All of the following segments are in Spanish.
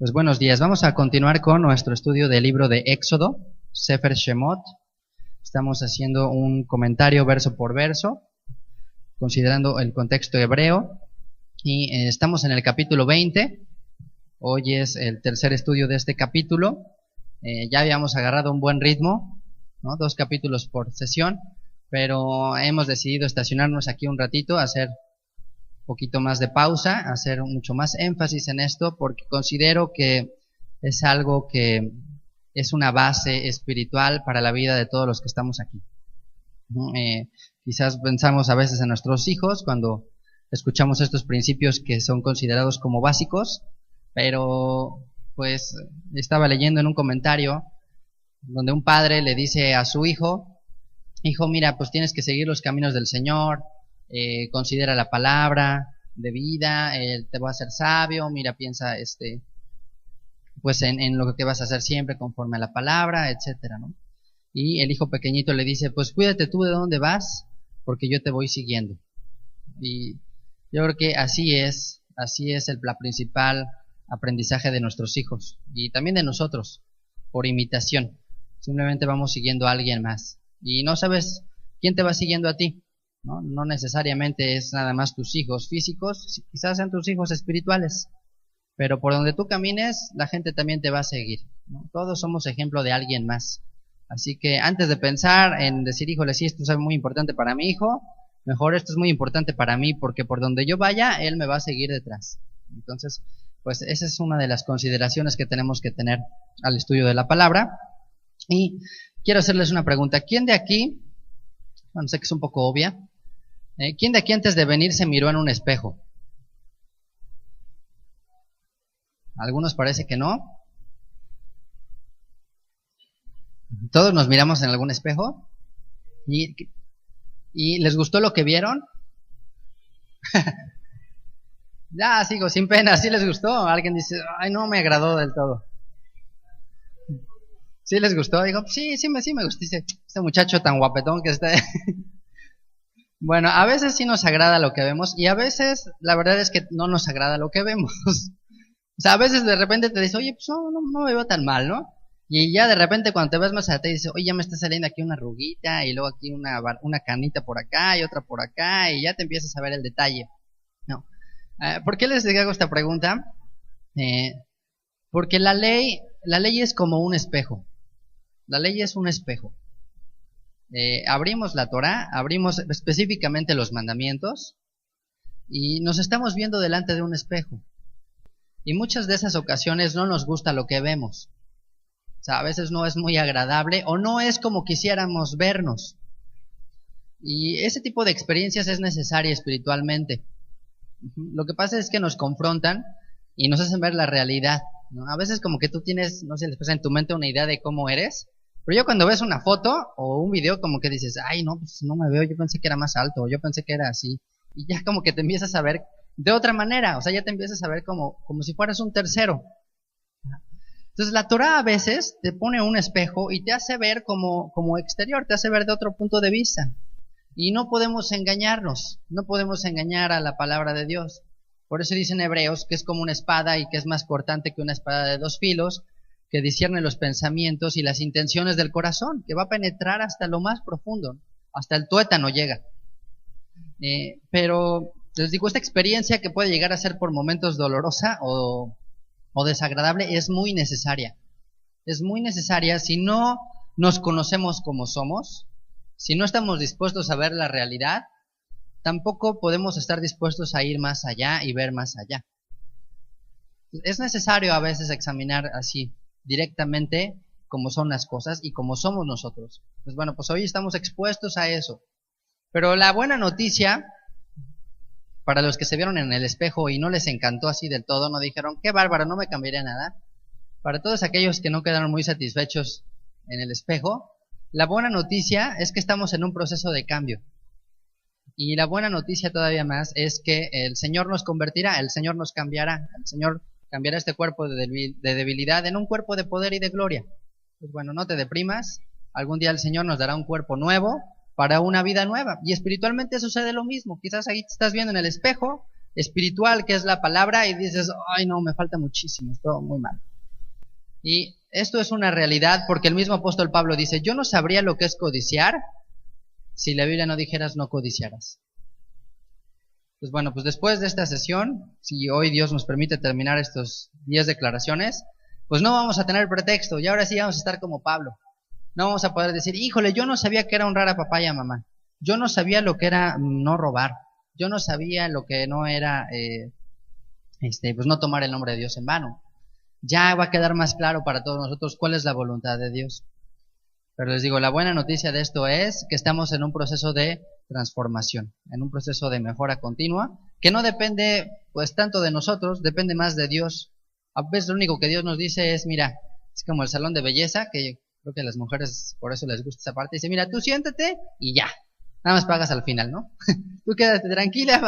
Pues buenos días. Vamos a continuar con nuestro estudio del libro de Éxodo, Sefer Shemot. Estamos haciendo un comentario verso por verso, considerando el contexto hebreo. Y estamos en el capítulo 20. Hoy es el tercer estudio de este capítulo. Ya habíamos agarrado un buen ritmo, ¿no? 2 capítulos por sesión, pero hemos decidido estacionarnos aquí un ratito, hacer un poquito más de pausa, hacer mucho más énfasis en esto, porque considero que es algo que es una base espiritual para la vida de todos los que estamos aquí. Quizás pensamos a veces en nuestros hijos cuando escuchamos estos principios que son considerados como básicos, pero pues estaba leyendo en un comentario donde un padre le dice a su hijo, mira, pues tienes que seguir los caminos del Señor, considera la palabra de vida, te va a hacer sabio, mira, piensa pues en lo que vas a hacer siempre conforme a la palabra, etcétera, ¿no? Y el hijo pequeñito le dice, pues cuídate tú de dónde vas, porque yo te voy siguiendo. Y yo creo que así es la principal aprendizaje de nuestros hijos y también de nosotros, por imitación. Simplemente vamos siguiendo a alguien más y no sabes quién te va siguiendo a ti, ¿no? No necesariamente es nada más tus hijos físicos, quizás sean tus hijos espirituales, pero por donde tú camines, la gente también te va a seguir, ¿no? Todos somos ejemplo de alguien más. Así que antes de pensar en decir, híjole, sí, esto es muy importante para mi hijo, mejor esto es muy importante para mí, porque por donde yo vaya, él me va a seguir detrás. Entonces, pues esa es una de las consideraciones que tenemos que tener al estudio de la palabra. Y quiero hacerles una pregunta. ¿Quién de aquí, bueno, sé que es un poco obvia, ¿quién de aquí antes de venir se miró en un espejo? Algunos parece que no. Todos nos miramos en algún espejo. ¿Y les gustó lo que vieron? Ya, sigo sin pena, ¿sí les gustó? Alguien dice, ay, no me agradó del todo. ¿Sí les gustó? Digo, sí me gustó. Dice, este muchacho tan guapetón que está. Bueno, a veces sí nos agrada lo que vemos y a veces la verdad es que no nos agrada lo que vemos. O sea, a veces de repente te dice, oye, pues no me veo tan mal, ¿no? Y ya de repente cuando te ves más allá te dice, oye, ya me está saliendo aquí una arruguita y luego aquí una canita por acá y otra por acá y ya te empiezas a ver el detalle. No. ¿Por qué les hago esta pregunta? Porque la ley es como un espejo. La ley es un espejo. Abrimos la Torá, abrimos específicamente los mandamientos y nos estamos viendo delante de un espejo. Y muchas de esas ocasiones no nos gusta lo que vemos. O sea, a veces no es muy agradable o no es como quisiéramos vernos. Y ese tipo de experiencias es necesaria espiritualmente. Lo que pasa es que nos confrontan y nos hacen ver la realidad, ¿no? A veces como que tú tienes, no sé, les pasa en tu mente una idea de cómo eres, pero ya cuando ves una foto o un video como que dices, ay, no, pues no me veo, yo pensé que era más alto, yo pensé que era así. Y ya como que te empiezas a ver de otra manera, o sea, ya te empiezas a ver como si fueras un tercero. Entonces la Torá a veces te pone un espejo y te hace ver como exterior, te hace ver de otro punto de vista. Y no podemos engañarnos, no podemos engañar a la palabra de Dios. Por eso dicen Hebreos que es como una espada y que es más cortante que una espada de 2 filos, que discierne los pensamientos y las intenciones del corazón, que va a penetrar hasta lo más profundo, hasta el tuétano llega. Pero les digo, esta experiencia que puede llegar a ser por momentos dolorosa o desagradable es muy necesaria. Es muy necesaria si no nos conocemos como somos. Si no estamos dispuestos a ver la realidad, tampoco podemos estar dispuestos a ir más allá y ver más allá. Es necesario a veces examinar así, directamente, cómo son las cosas y cómo somos nosotros. Pues bueno, pues hoy estamos expuestos a eso. Pero la buena noticia, para los que se vieron en el espejo y no les encantó así del todo, no dijeron, qué bárbaro, no me cambiaría nada. Para todos aquellos que no quedaron muy satisfechos en el espejo, la buena noticia es que estamos en un proceso de cambio. Y la buena noticia todavía más es que el Señor nos convertirá, el Señor nos cambiará, el Señor cambiará este cuerpo de debilidad en un cuerpo de poder y de gloria. Pues bueno, no te deprimas, algún día el Señor nos dará un cuerpo nuevo para una vida nueva. Y espiritualmente sucede lo mismo, quizás ahí te estás viendo en el espejo, espiritual, que es la palabra, y dices, ay no, me falta muchísimo, estoy muy mal. Y esto es una realidad porque el mismo apóstol Pablo dice, yo no sabría lo que es codiciar si la Biblia no dijeras no codiciarás. Pues bueno, pues después de esta sesión, si hoy Dios nos permite terminar estos 10 declaraciones, pues no vamos a tener pretexto, y ahora sí vamos a estar como Pablo. No vamos a poder decir, híjole, yo no sabía que era honrar a papá y a mamá. Yo no sabía lo que era no robar. Yo no sabía lo que no era, pues no tomar el nombre de Dios en vano. Ya va a quedar más claro para todos nosotros cuál es la voluntad de Dios. Pero les digo, la buena noticia de esto es que estamos en un proceso de transformación, en un proceso de mejora continua, que no depende pues tanto de nosotros, depende más de Dios. A veces lo único que Dios nos dice es, mira, es como el salón de belleza, que creo que a las mujeres por eso les gusta esa parte, dice, mira, tú siéntate y ya, nada más pagas al final, ¿no? Tú quédate tranquila,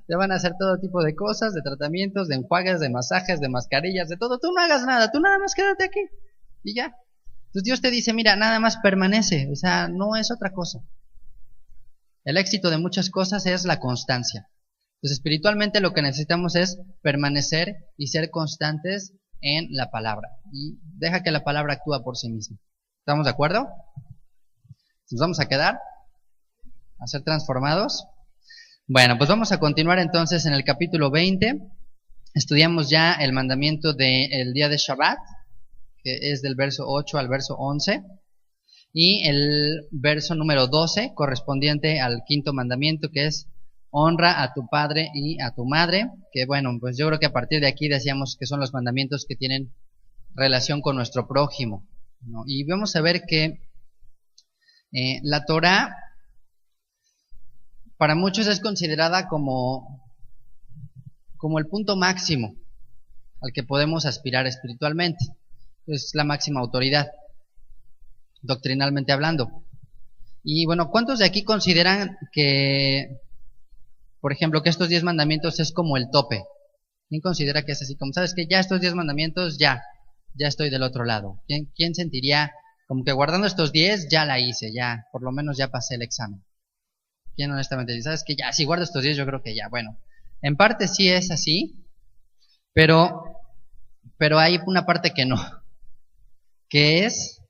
te van a hacer todo tipo de cosas, de tratamientos, de enjuagues, de masajes, de mascarillas, de todo, tú no hagas nada, tú nada más quédate aquí y ya. Entonces Dios te dice, mira, nada más permanece, o sea, no es otra cosa. El éxito de muchas cosas es la constancia. Entonces espiritualmente lo que necesitamos es permanecer y ser constantes en la palabra. Y deja que la palabra actúa por sí misma. ¿Estamos de acuerdo? ¿Nos vamos a quedar? ¿A ser transformados? Bueno, pues vamos a continuar entonces en el capítulo 20. Estudiamos ya el mandamiento del día de Shabbat, que es del verso 8 al verso 11, y el verso número 12, correspondiente al quinto mandamiento, que es honra a tu padre y a tu madre, que bueno, pues yo creo que a partir de aquí decíamos que son los mandamientos que tienen relación con nuestro prójimo, ¿no? Y vamos a ver que la Torá para muchos es considerada como el punto máximo al que podemos aspirar espiritualmente. Es la máxima autoridad, doctrinalmente hablando. Y bueno, ¿cuántos de aquí consideran que, por ejemplo, que estos 10 mandamientos es como el tope? ¿Quién considera que es así? Como sabes que ya estos 10 mandamientos, ya estoy del otro lado. ¿Quién sentiría como que guardando estos 10 ya la hice, ya, por lo menos ya pasé el examen? ¿Quién honestamente dice, sabes que ya, si guardo estos 10 yo creo que ya? Bueno, en parte sí es así, pero hay una parte que no, que es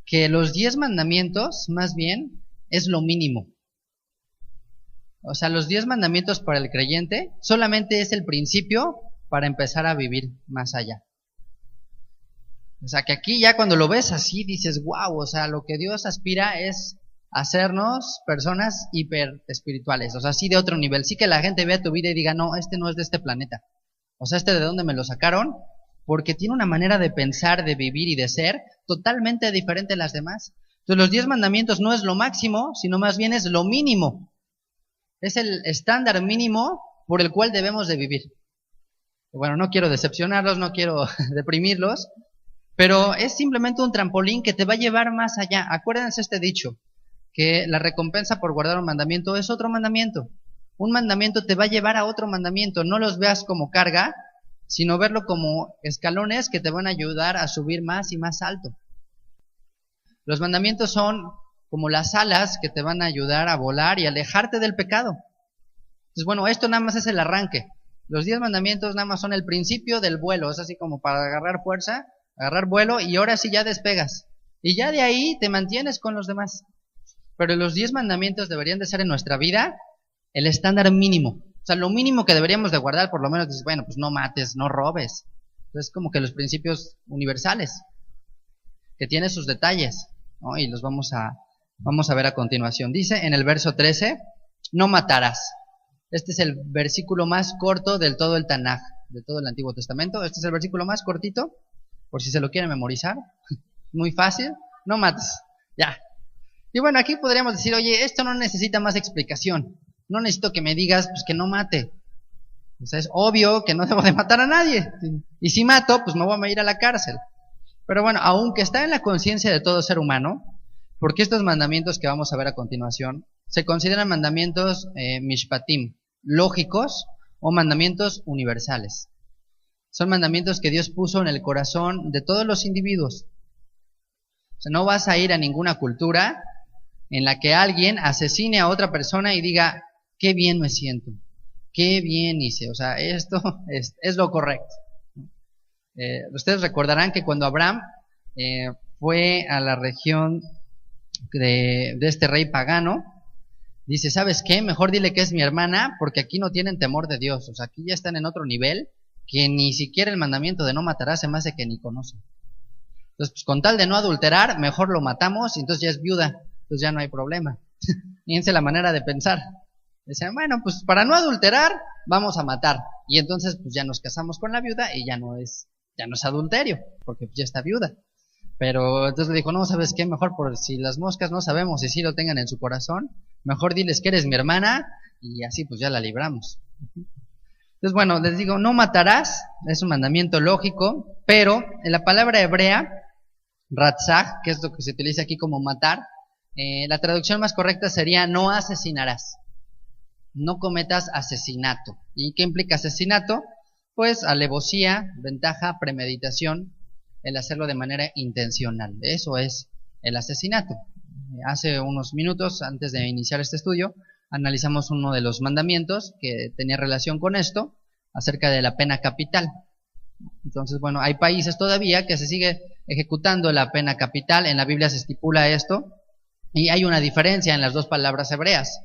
que los 10 mandamientos, más bien, es lo mínimo. O sea, los 10 mandamientos para el creyente solamente es el principio para empezar a vivir más allá. O sea, que aquí ya cuando lo ves así dices, wow, o sea, lo que Dios aspira es hacernos personas hiper espirituales, o sea, sí de otro nivel, sí que la gente vea tu vida y diga, no, este no es de este planeta. O sea, ¿de dónde me lo sacaron? Porque tiene una manera de pensar, de vivir y de ser totalmente diferente a las demás. Entonces los 10 mandamientos no es lo máximo, sino más bien es lo mínimo. Es el estándar mínimo por el cual debemos de vivir. Bueno, no quiero decepcionarlos, no quiero deprimirlos, pero es simplemente un trampolín que te va a llevar más allá. Acuérdense este dicho, que la recompensa por guardar un mandamiento es otro mandamiento. Un mandamiento te va a llevar a otro mandamiento. No los veas como carga, sino verlo como escalones que te van a ayudar a subir más y más alto. Los mandamientos son como las alas que te van a ayudar a volar y alejarte del pecado. Entonces, bueno, esto nada más es el arranque. Los 10 mandamientos nada más son el principio del vuelo. Es así como para agarrar fuerza, agarrar vuelo y ahora sí ya despegas. Y ya de ahí te mantienes con los demás. Pero los 10 mandamientos deberían de ser en nuestra vida el estándar mínimo. O sea, lo mínimo que deberíamos de guardar, por lo menos, es, bueno, pues no mates, no robes. Entonces, como que los principios universales, que tienen sus detalles, ¿no? Y los vamos a ver a continuación. Dice en el verso 13, no matarás. Este es el versículo más corto del todo el Tanaj, de todo el Antiguo Testamento. Este es el versículo más cortito, por si se lo quieren memorizar. Muy fácil, no mates, ya. Y bueno, aquí podríamos decir, oye, esto no necesita más explicación. No necesito que me digas pues, que no mate. O sea, es obvio que no debo de matar a nadie. Y si mato, pues me voy a ir a la cárcel. Pero bueno, aunque está en la conciencia de todo ser humano, porque estos mandamientos que vamos a ver a continuación se consideran mandamientos mishpatim, lógicos o mandamientos universales. Son mandamientos que Dios puso en el corazón de todos los individuos. O sea, no vas a ir a ninguna cultura en la que alguien asesine a otra persona y diga, qué bien me siento, qué bien hice, o sea, esto es lo correcto. Ustedes recordarán que cuando Abraham fue a la región de este rey pagano, dice, ¿sabes qué? Mejor dile que es mi hermana, porque aquí no tienen temor de Dios, o sea, aquí ya están en otro nivel, que ni siquiera el mandamiento de no matarás se me hace que ni conocen. Entonces, pues con tal de no adulterar, mejor lo matamos y entonces ya es viuda, entonces ya no hay problema. Fíjense la manera de pensar. Dicen, bueno, pues para no adulterar, vamos a matar. Y entonces, pues ya nos casamos con la viuda y ya no es adulterio, porque ya está viuda. Pero entonces le dijo, no, ¿sabes qué? Mejor por si las moscas no sabemos si sí lo tengan en su corazón, mejor diles que eres mi hermana y así pues ya la libramos. Entonces, bueno, les digo, no matarás, es un mandamiento lógico, pero en la palabra hebrea, ratzah, que es lo que se utiliza aquí como matar, la traducción más correcta sería no asesinarás, no cometas asesinato. ¿Y qué implica asesinato? Pues alevosía, ventaja, premeditación, el hacerlo de manera intencional. Eso es el asesinato. Hace unos minutos, antes de iniciar este estudio, analizamos uno de los mandamientos que tenía relación con esto, acerca de la pena capital. Entonces, bueno, hay países todavía que se sigue ejecutando la pena capital, en la Biblia se estipula esto, y hay una diferencia en las dos palabras hebreas.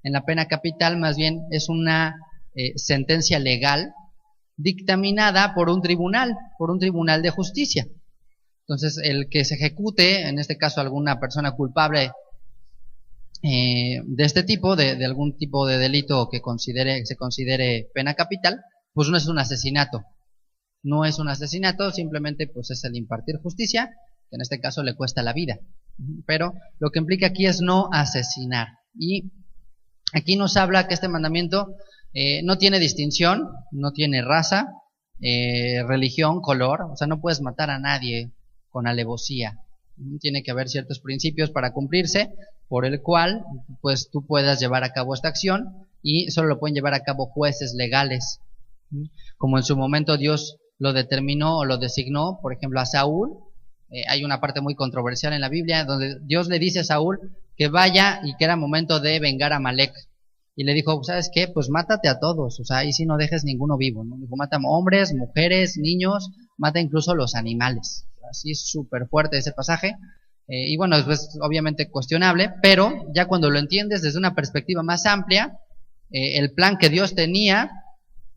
En la pena capital, más bien, es una sentencia legal dictaminada por un tribunal de justicia. Entonces, el que se ejecute, en este caso alguna persona culpable de este tipo, de algún tipo de delito que se considere pena capital, pues no es un asesinato. No es un asesinato, simplemente pues es el impartir justicia, que en este caso le cuesta la vida. Pero lo que implica aquí es no asesinar. Y aquí nos habla que este mandamiento no tiene distinción, no tiene raza, religión, color, o sea, no puedes matar a nadie con alevosía. Tiene que haber ciertos principios para cumplirse, por el cual pues tú puedas llevar a cabo esta acción, y solo lo pueden llevar a cabo jueces legales. Como en su momento Dios lo determinó o lo designó, por ejemplo, a Saúl. Hay una parte muy controversial en la Biblia donde Dios le dice a Saúl que vaya y que era momento de vengar a Amalek. Y le dijo, ¿sabes qué? Pues mátate a todos, o sea, ahí sí no dejes ninguno vivo, ¿no? Dijo, mata hombres, mujeres, niños, mata incluso los animales. Así es súper fuerte ese pasaje. Y bueno, es obviamente cuestionable, pero ya cuando lo entiendes desde una perspectiva más amplia, el plan que Dios tenía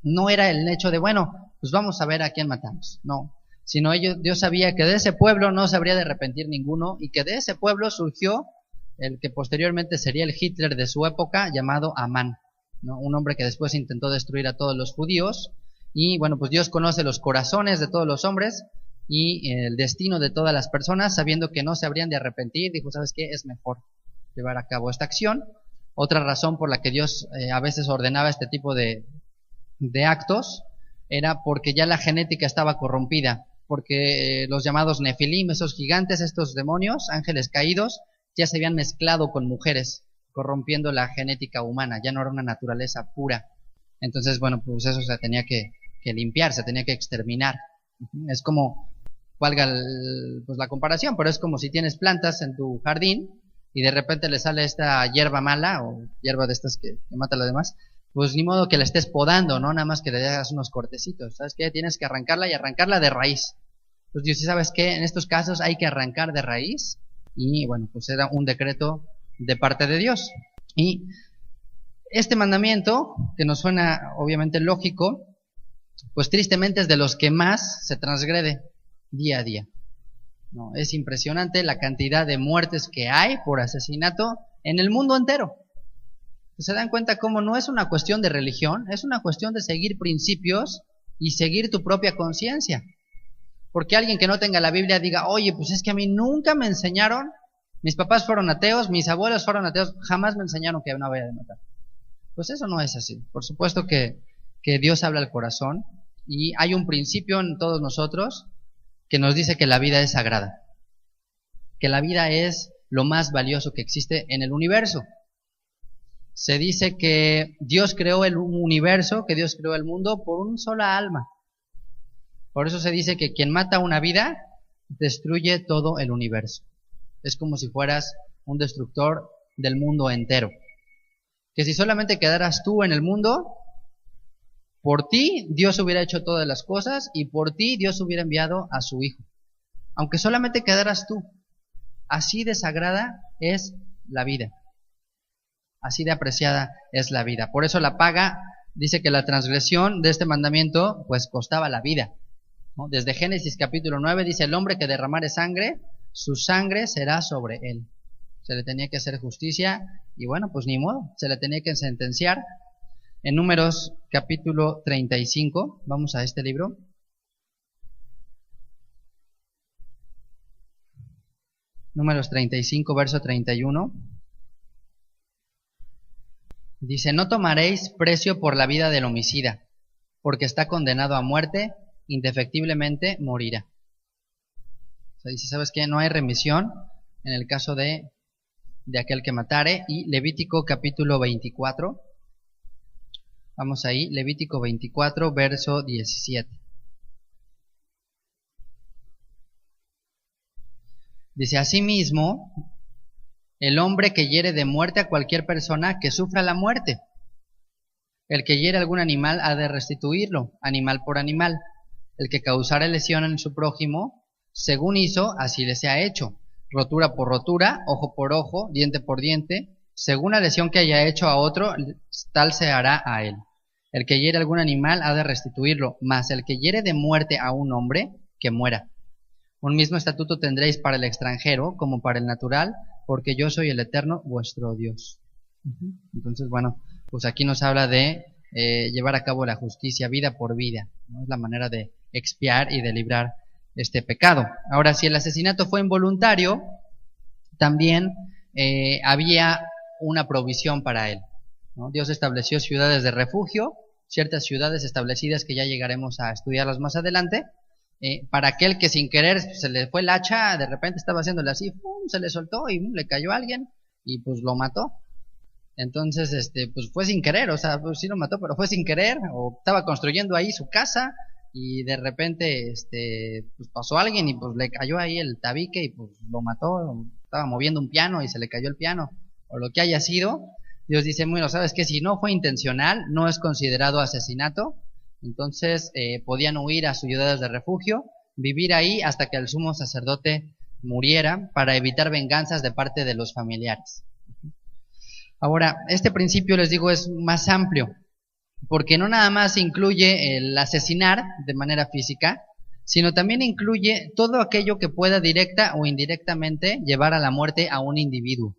no era el hecho de, bueno, pues vamos a ver a quién matamos, no, sino Dios sabía que de ese pueblo no se habría de arrepentir ninguno, y que de ese pueblo surgió el que posteriormente sería el Hitler de su época, llamado Amán, ¿no? Un hombre que después intentó destruir a todos los judíos. Y bueno, pues Dios conoce los corazones de todos los hombres y el destino de todas las personas, sabiendo que no se habrían de arrepentir, dijo, ¿sabes qué? Es mejor llevar a cabo esta acción. Otra razón por la que Dios a veces ordenaba este tipo de actos era porque ya la genética estaba corrompida, porque los llamados Nefilim, esos gigantes, estos demonios, ángeles caídos, ya se habían mezclado con mujeres, corrompiendo la genética humana, ya no era una naturaleza pura. Entonces, bueno, pues eso se tenía que limpiar, se tenía que exterminar. Es como, valga pues la comparación, pero es como si tienes plantas en tu jardín y de repente le sale esta hierba mala o hierba de estas que mata a lo demás, pues ni modo que la estés podando, ¿no? Nada más que le hagas unos cortecitos, ¿sabes qué? Tienes que arrancarla y arrancarla de raíz. Pues Dios, ¿sabes qué? En estos casos hay que arrancar de raíz, y bueno, pues era un decreto de parte de Dios. Y este mandamiento, que nos suena obviamente lógico, pues tristemente es de los que más se transgrede día a día. No, es impresionante la cantidad de muertes que hay por asesinato en el mundo entero. ¿Se dan cuenta cómo no es una cuestión de religión? Es una cuestión de seguir principios y seguir tu propia conciencia. Porque alguien que no tenga la Biblia diga, oye, pues es que a mí nunca me enseñaron, mis papás fueron ateos, mis abuelos fueron ateos, jamás me enseñaron que no había de matar. Pues eso no es así. Por supuesto que Dios habla al corazón, y hay un principio en todos nosotros que nos dice que la vida es sagrada, que la vida es lo más valioso que existe en el universo. Se dice que Dios creó el universo, que Dios creó el mundo por una sola alma. Por eso se dice que quien mata una vida destruye todo el universo. Es como si fueras un destructor del mundo entero. Que si solamente quedaras tú en el mundo, Por ti Dios hubiera hecho todas las cosas y por ti Dios hubiera enviado a su Hijo. Aunque solamente quedaras tú. Así de sagrada es la vida. Así de apreciada es la vida. Por eso la paga, dice que la transgresión de este mandamiento pues costaba la vida, ¿no? Desde Génesis capítulo 9 dice: el hombre que derramare sangre, su sangre será sobre él. Se le tenía que hacer justicia y bueno, pues ni modo, se le tenía que sentenciar. En Números capítulo 35, vamos a este libro. Números 35, verso 31. Dice: no tomaréis precio por la vida del homicida, porque está condenado a muerte, indefectiblemente morirá. O sea, dice, ¿sabes qué? No hay remisión en el caso de aquel que matare. Y Levítico capítulo 24. Vamos ahí, Levítico 24, verso 17. Dice: asimismo, el hombre que hiere de muerte a cualquier persona que sufra la muerte. El que hiere algún animal ha de restituirlo, animal por animal. El que causare lesión en su prójimo, según hizo, así le sea hecho. Rotura por rotura, ojo por ojo, diente por diente. Según la lesión que haya hecho a otro, tal se hará a él. El que hiere algún animal ha de restituirlo, mas el que hiere de muerte a un hombre, que muera. Un mismo estatuto tendréis para el extranjero como para el natural, porque yo soy el Eterno vuestro Dios. Entonces, bueno, pues aquí nos habla de llevar a cabo la justicia vida por vida, ¿no? Es la manera de expiar y de librar este pecado. Ahora, si el asesinato fue involuntario, también había una provisión para él, ¿no? Dios estableció ciudades de refugio, ciertas ciudades establecidas que ya llegaremos a estudiarlas más adelante, para aquel que sin querer se le fue el hacha, de repente estaba haciéndole así, ¡pum!, se le soltó y le cayó a alguien y pues lo mató. Entonces, pues fue sin querer, o sea, pues sí lo mató, pero fue sin querer, o estaba construyendo ahí su casa y de repente, pues pasó alguien y pues le cayó ahí el tabique y pues lo mató, estaba moviendo un piano y se le cayó el piano, o lo que haya sido. Dios dice, bueno, ¿sabes qué? Si no fue intencional, no es considerado asesinato. Entonces podían huir a sus ciudades de refugio, vivir ahí hasta que el sumo sacerdote muriera para evitar venganzas de parte de los familiares. Ahora, este principio, les digo, es más amplio, porque no nada más incluye el asesinar de manera física, sino también incluye todo aquello que pueda directa o indirectamente llevar a la muerte a un individuo.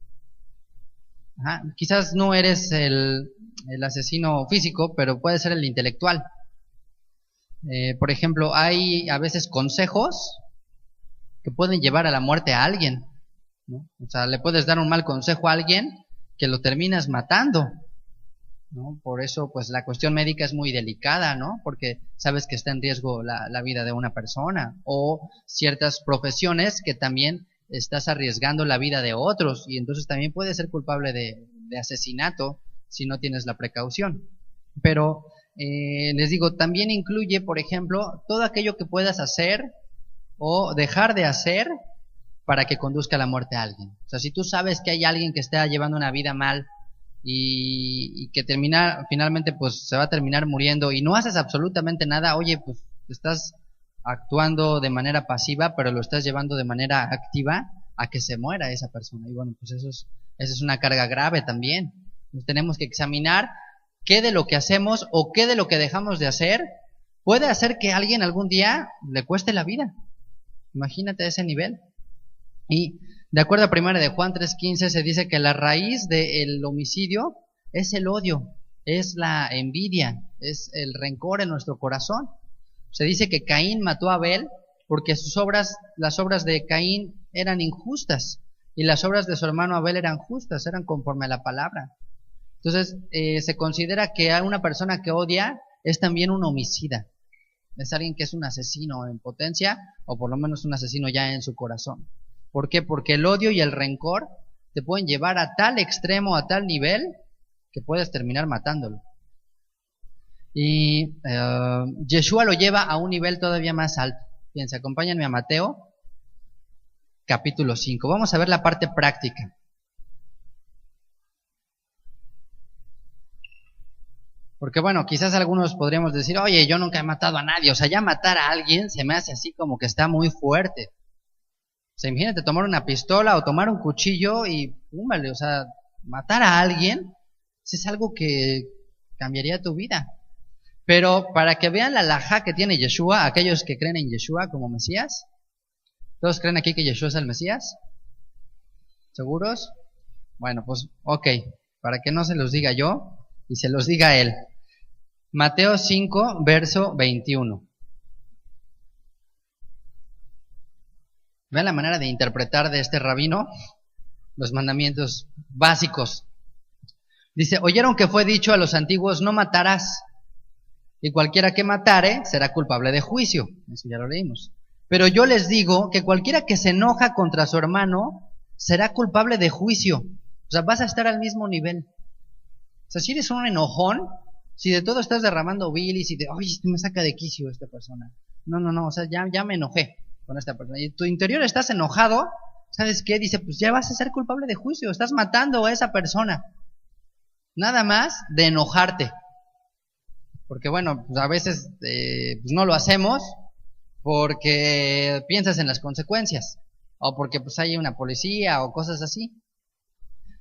Ajá, quizás no eres el asesino físico, pero puede ser el intelectual. Por ejemplo, hay a veces consejos que pueden llevar a la muerte a alguien, ¿no? O sea, le puedes dar un mal consejo a alguien que lo terminas matando, ¿no? Por eso, pues la cuestión médica es muy delicada, ¿no? Porque sabes que está en riesgo la vida de una persona, o ciertas profesiones que también estás arriesgando la vida de otros, y entonces también puedes ser culpable de asesinato si no tienes la precaución. Pero les digo, también incluye, por ejemplo, todo aquello que puedas hacer o dejar de hacer para que conduzca a la muerte a alguien. O sea, si tú sabes que hay alguien que está llevando una vida mal y que finalmente pues se va a terminar muriendo y no haces absolutamente nada, oye, pues estás actuando de manera pasiva, pero lo estás llevando de manera activa a que se muera esa persona. Y bueno, pues esa es una carga grave también. Entonces, tenemos que examinar qué de lo que hacemos o qué de lo que dejamos de hacer puede hacer que a alguien algún día le cueste la vida. Imagínate ese nivel. Y de acuerdo a 1 de Juan 3:15 se dice que la raíz del homicidio es el odio, es la envidia, es el rencor en nuestro corazón. Se dice que Caín mató a Abel porque las obras de Caín eran injustas y las obras de su hermano Abel eran justas, eran conforme a la palabra. Entonces se considera que a una persona que odia es también un homicida, es alguien que es un asesino en potencia o por lo menos un asesino ya en su corazón. ¿Por qué? Porque el odio y el rencor te pueden llevar a tal extremo, a tal nivel, que puedes terminar matándolo. Y Yeshua lo lleva a un nivel todavía más alto. Fíjense, acompáñenme a Mateo, capítulo 5. Vamos a ver la parte práctica. Porque bueno, quizás algunos podríamos decir, oye, yo nunca he matado a nadie. O sea, ya matar a alguien se me hace así como que está muy fuerte. O sea, imagínate tomar una pistola o tomar un cuchillo y, púmbale, o sea, matar a alguien es algo que cambiaría tu vida. Pero para que vean la alajá que tiene Yeshua, aquellos que creen en Yeshua como Mesías, ¿todos creen aquí que Yeshua es el Mesías? ¿Seguros? Bueno, pues ok, para que no se los diga yo y se los diga él. Mateo 5, verso 21. Vean la manera de interpretar de este rabino los mandamientos básicos. Dice, oyeron que fue dicho a los antiguos, no matarás, y cualquiera que matare será culpable de juicio. Eso ya lo leímos. Pero yo les digo que cualquiera que se enoja contra su hermano será culpable de juicio. O sea, vas a estar al mismo nivel. O sea, si eres un enojón, si de todo estás derramando bilis y de, ay, me saca de quicio esta persona. No, o sea, ya me enojé con esta persona. Y tu interior estás enojado, ¿sabes qué? Dice, pues ya vas a ser culpable de juicio, estás matando a esa persona. Nada más de enojarte. Porque bueno, pues a veces pues no lo hacemos porque piensas en las consecuencias. O porque pues hay una policía o cosas así.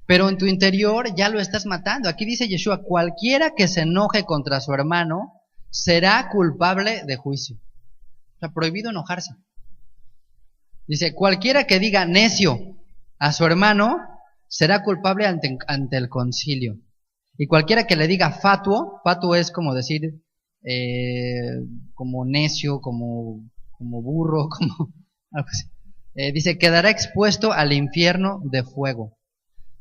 Pero en tu interior ya lo estás matando. Aquí dice Yeshua, cualquiera que se enoje contra su hermano será culpable de juicio. O sea, prohibido enojarse. Dice, cualquiera que diga necio a su hermano será culpable ante el concilio. Y cualquiera que le diga fatuo es como decir, como necio, como burro, como algo así. Dice, quedará expuesto al infierno de fuego.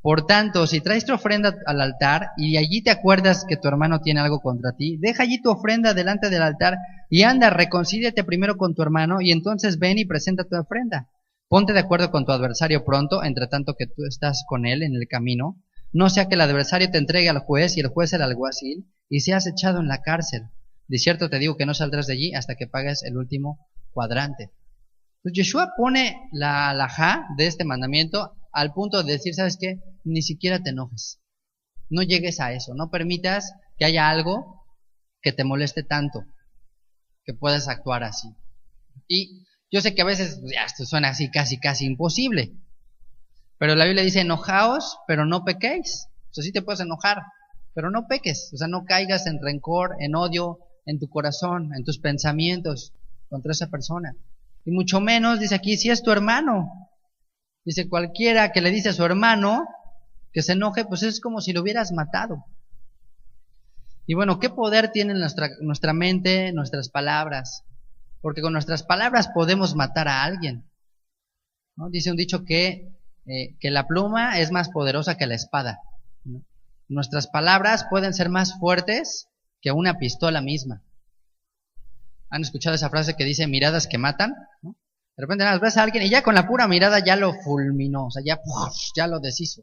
Por tanto, si traes tu ofrenda al altar y allí te acuerdas que tu hermano tiene algo contra ti, deja allí tu ofrenda delante del altar y anda, reconcíliate primero con tu hermano y entonces ven y presenta tu ofrenda. Ponte de acuerdo con tu adversario pronto, entre tanto que tú estás con él en el camino, no sea que el adversario te entregue al juez y el juez al alguacil y seas echado en la cárcel. De cierto te digo que no saldrás de allí hasta que pagues el último cuadrante. Entonces Yeshua pone la halajá de este mandamiento al punto de decir, ¿sabes qué? Ni siquiera te enojes. No llegues a eso. No permitas que haya algo que te moleste tanto, que puedas actuar así. Y yo sé que a veces ya esto suena así casi imposible. Pero la Biblia dice, enojaos, pero no pequéis. O sea, sí te puedes enojar, pero no peques. O sea, no caigas en rencor, en odio, en tu corazón, en tus pensamientos contra esa persona. Y mucho menos, dice aquí, si es tu hermano. Dice, cualquiera que le dice a su hermano que se enoje, pues es como si lo hubieras matado. Y bueno, ¿qué poder tiene nuestra mente, nuestras palabras? Porque con nuestras palabras podemos matar a alguien, ¿no? Dice un dicho que la pluma es más poderosa que la espada, ¿no? Nuestras palabras pueden ser más fuertes que una pistola misma. ¿Han escuchado esa frase que dice miradas que matan? ¿No? De repente ves a alguien y ya con la pura mirada ya lo fulminó, o sea, ya lo deshizo.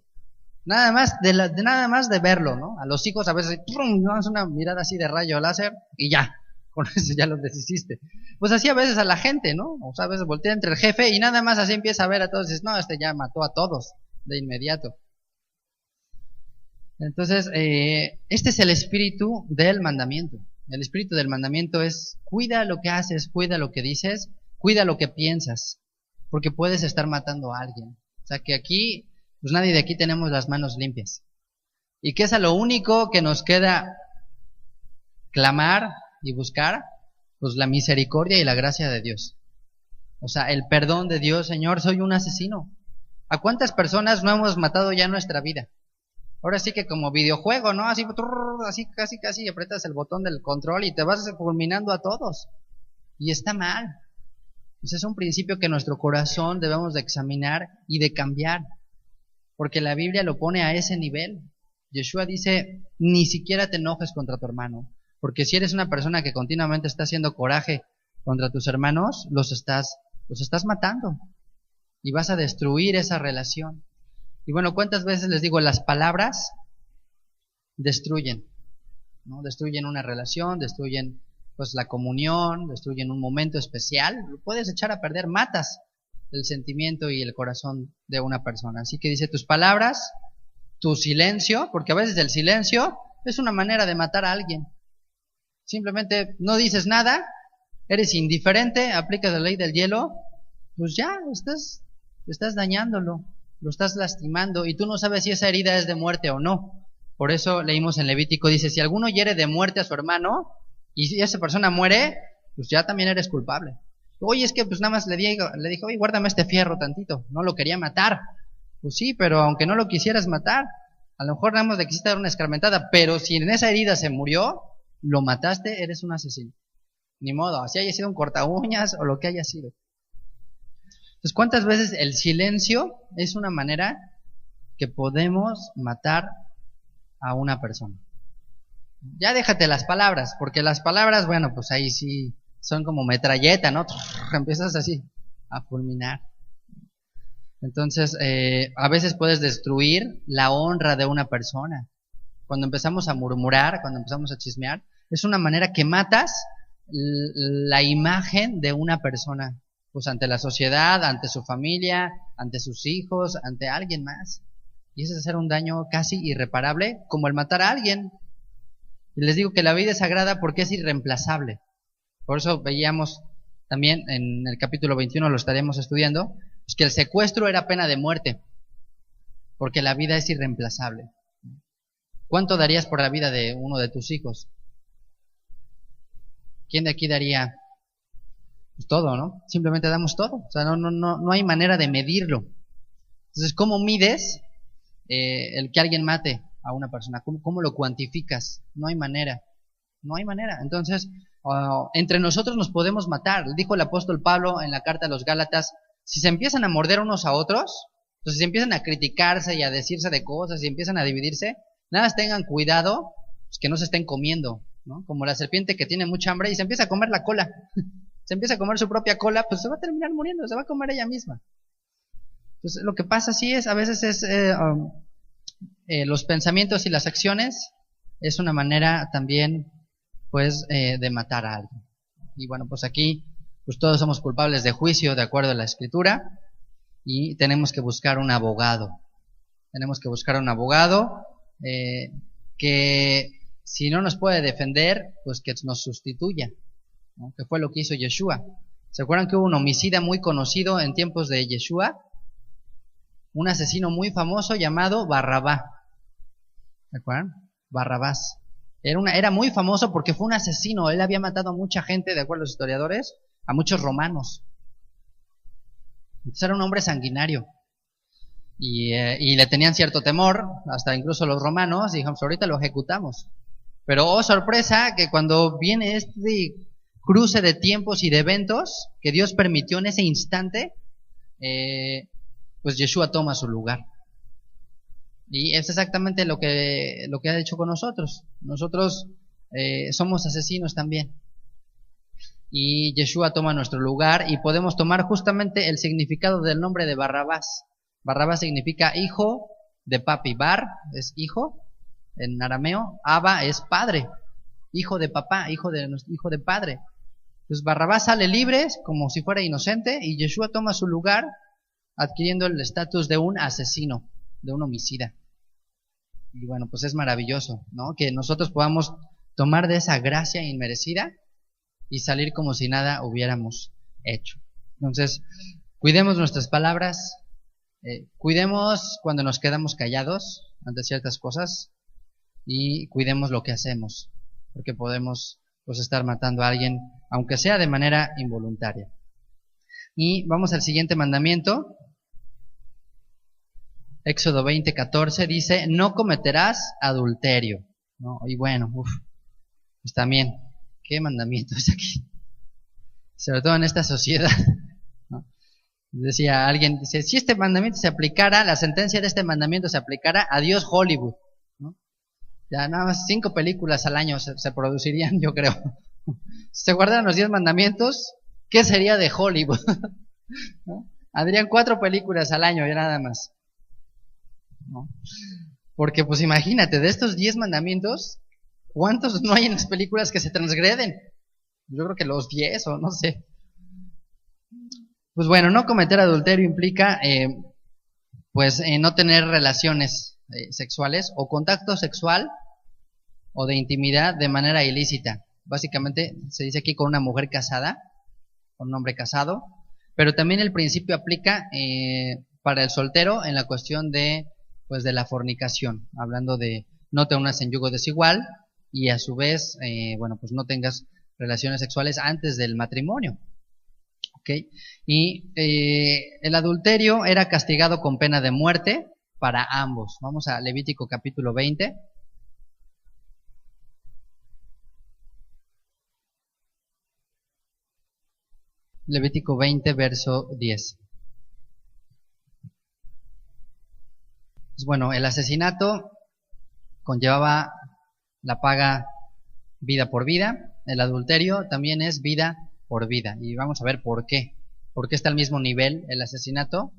Nada más de verlo, ¿no? A los hijos a veces, no, es una mirada así de rayo láser y ya, con eso ya lo deshiciste. Pues así a veces a la gente, ¿no? O sea, a veces voltea entre el jefe y nada más así empieza a ver a todos y dices, no, este ya mató a todos de inmediato. Entonces, este es el espíritu del mandamiento. El espíritu del mandamiento es, cuida lo que haces, cuida lo que dices, cuida lo que piensas, porque puedes estar matando a alguien. O sea que aquí, pues nadie de aquí tenemos las manos limpias. ¿Y qué es a lo único que nos queda clamar y buscar? Pues la misericordia y la gracia de Dios. O sea, el perdón de Dios. Señor, soy un asesino. ¿A cuántas personas no hemos matado ya en nuestra vida? Ahora sí que como videojuego, ¿no? Así casi aprietas el botón del control y te vas fulminando a todos. Y está mal. Pues es un principio que nuestro corazón debemos de examinar y de cambiar. Porque la Biblia lo pone a ese nivel. Yeshua dice, ni siquiera te enojes contra tu hermano. Porque si eres una persona que continuamente está haciendo coraje contra tus hermanos, los estás matando. Y vas a destruir esa relación. Y bueno, ¿cuántas veces les digo, las palabras destruyen, ¿no? Destruyen una relación, destruyen pues la comunión, destruyen un momento especial, lo puedes echar a perder, matas el sentimiento y el corazón de una persona. Así que dice tus palabras, tu silencio, porque a veces el silencio es una manera de matar a alguien. Simplemente no dices nada, eres indiferente, aplicas la ley del hielo, pues ya, estás dañándolo, lo estás lastimando y tú no sabes si esa herida es de muerte o no. Por eso leímos en Levítico, dice, si alguno hiere de muerte a su hermano y si esa persona muere, pues ya también eres culpable. Oye, es que pues nada más le dijo, oye, guárdame este fierro tantito, no lo quería matar. Pues sí, pero aunque no lo quisieras matar, a lo mejor nada más le quisiste dar una escarmentada, pero si en esa herida se murió, lo mataste, eres un asesino. Ni modo, así haya sido un corta uñas o lo que haya sido. Entonces, ¿cuántas veces el silencio es una manera que podemos matar a una persona? Ya déjate las palabras, porque las palabras, bueno, pues ahí sí son como metralleta, ¿no? Empiezas así a fulminar. Entonces, a veces puedes destruir la honra de una persona. Cuando empezamos a murmurar, cuando empezamos a chismear, es una manera que matas la imagen de una persona, pues ante la sociedad, ante su familia, ante sus hijos, ante alguien más. Y eso es hacer un daño casi irreparable, como el matar a alguien. Y les digo que la vida es sagrada porque es irreemplazable. Por eso veíamos también en el capítulo 21, lo estaremos estudiando, pues que el secuestro era pena de muerte, porque la vida es irreemplazable. ¿Cuánto darías por la vida de uno de tus hijos? ¿Quién de aquí daría? Pues todo, ¿no? Simplemente damos todo. O sea, no hay manera de medirlo. Entonces, ¿cómo mides el que alguien mate a una persona? ¿Cómo lo cuantificas? No hay manera. No hay manera. Entonces, entre nosotros nos podemos matar. Dijo el apóstol Pablo en la carta a los Gálatas, si se empiezan a morder unos a otros, entonces si empiezan a criticarse y a decirse de cosas y empiezan a dividirse, nada más tengan cuidado pues, que no se estén comiendo, ¿no? Como la serpiente que tiene mucha hambre y se empieza a comer la cola. Se empieza a comer su propia cola, pues se va a terminar muriendo, se va a comer ella misma. Entonces, lo que pasa sí es, a veces es los pensamientos y las acciones es una manera también, pues, de matar a alguien. Y bueno, pues aquí, pues todos somos culpables de juicio de acuerdo a la Escritura y tenemos que buscar un abogado. Tenemos que buscar un abogado que si no nos puede defender, pues que nos sustituya, ¿no? Que fue lo que hizo Yeshua. ¿Se acuerdan que hubo un homicida muy conocido en tiempos de Yeshua? Un asesino muy famoso llamado Barrabás. ¿Se acuerdan? Barrabás. Era muy famoso porque fue un asesino. Él había matado a mucha gente, de acuerdo a los historiadores, a muchos romanos. Entonces era un hombre sanguinario. Y le tenían cierto temor, hasta incluso los romanos, dijeron, pues ahorita lo ejecutamos. Pero, oh sorpresa, que cuando viene este cruce de tiempos y de eventos que Dios permitió en ese instante, pues Yeshua toma su lugar. Y es exactamente lo que ha hecho con nosotros. Nosotros somos asesinos también. Y Yeshua toma nuestro lugar y podemos tomar justamente el significado del nombre de Barrabás. Barrabás significa hijo de papi. Bar es hijo en arameo. Abba es padre. Hijo de papá, hijo de padre. Entonces Barrabás sale libre como si fuera inocente y Yeshua toma su lugar adquiriendo el estatus de un asesino, de un homicida. Y bueno, pues es maravilloso, ¿no? Que nosotros podamos tomar de esa gracia inmerecida y salir como si nada hubiéramos hecho. Entonces, cuidemos nuestras palabras, cuidemos cuando nos quedamos callados ante ciertas cosas y cuidemos lo que hacemos, porque podemos pues estar matando a alguien, aunque sea de manera involuntaria. Y vamos al siguiente mandamiento. Éxodo 20:14 dice, no cometerás adulterio, ¿no? Y bueno, pues también, ¿qué mandamiento es aquí? Sobre todo en esta sociedad, ¿no? Decía alguien, dice, si este mandamiento se aplicara, la sentencia de este mandamiento se aplicara a Dios Hollywood, ¿no? Ya nada más 5 películas al año se producirían, yo creo. Si se guardaran los 10 mandamientos, ¿qué sería de Hollywood? ¿No? Habrían 4 películas al año, ya nada más, ¿no? Porque pues imagínate, de estos 10 mandamientos, ¿cuántos no hay en las películas que se transgreden? Yo creo que los 10 o no sé. Pues bueno, no cometer adulterio implica no tener relaciones sexuales o contacto sexual o de intimidad de manera ilícita. Básicamente se dice aquí con una mujer casada, con un hombre casado, pero también el principio aplica para el soltero en la cuestión de, pues, de la fornicación, hablando de no te unas en yugo desigual y a su vez, bueno, pues no tengas relaciones sexuales antes del matrimonio. ¿Okay? Y el adulterio era castigado con pena de muerte para ambos. Vamos a Levítico capítulo 20. Levítico 20, verso 10. Pues bueno, el asesinato conllevaba la paga vida por vida. El adulterio también es vida por vida. Y vamos a ver por qué. ¿Por qué está al mismo nivel el asesinato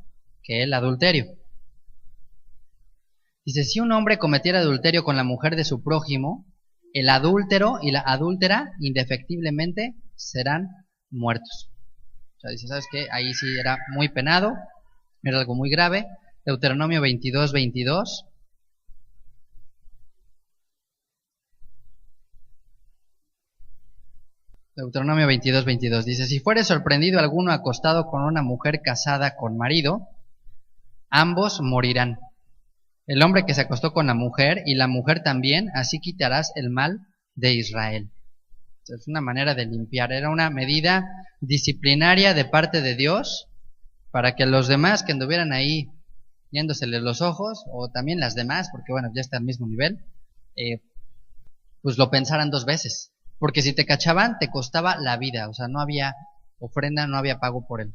que el adulterio? Dice, si un hombre cometiera adulterio con la mujer de su prójimo, el adúltero y la adúltera indefectiblemente serán muertos. O sea, dice, ¿sabes qué? Ahí sí era muy penado, era algo muy grave. Deuteronomio 22, 22. Deuteronomio 22, 22 dice, si fuere sorprendido alguno acostado con una mujer casada con marido, ambos morirán. El hombre que se acostó con la mujer y la mujer también, así quitarás el mal de Israel. Es una manera de limpiar, era una medida disciplinaria de parte de Dios para que los demás que anduvieran ahí yéndoseles los ojos, o también las demás, porque bueno, ya está al mismo nivel, pues lo pensaran dos veces. Porque si te cachaban, te costaba la vida, o sea, no había ofrenda, no había pago por él.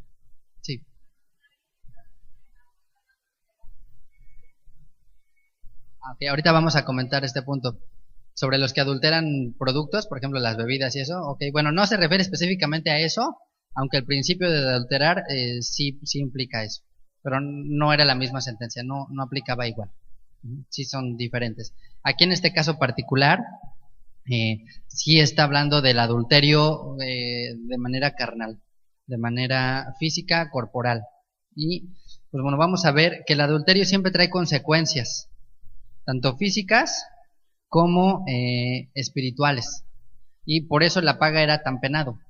Sí. Okay, ahorita vamos a comentar este punto. Sobre los que adulteran productos, por ejemplo, las bebidas y eso. Ok, bueno, no se refiere específicamente a eso, aunque el principio de adulterar sí implica eso. Pero no era la misma sentencia, no aplicaba igual. Sí son diferentes. Aquí en este caso particular, sí está hablando del adulterio de manera carnal, de manera física, corporal. Y pues bueno, vamos a ver que el adulterio siempre trae consecuencias, tanto físicas como espirituales. Y por eso la paga era tan penado,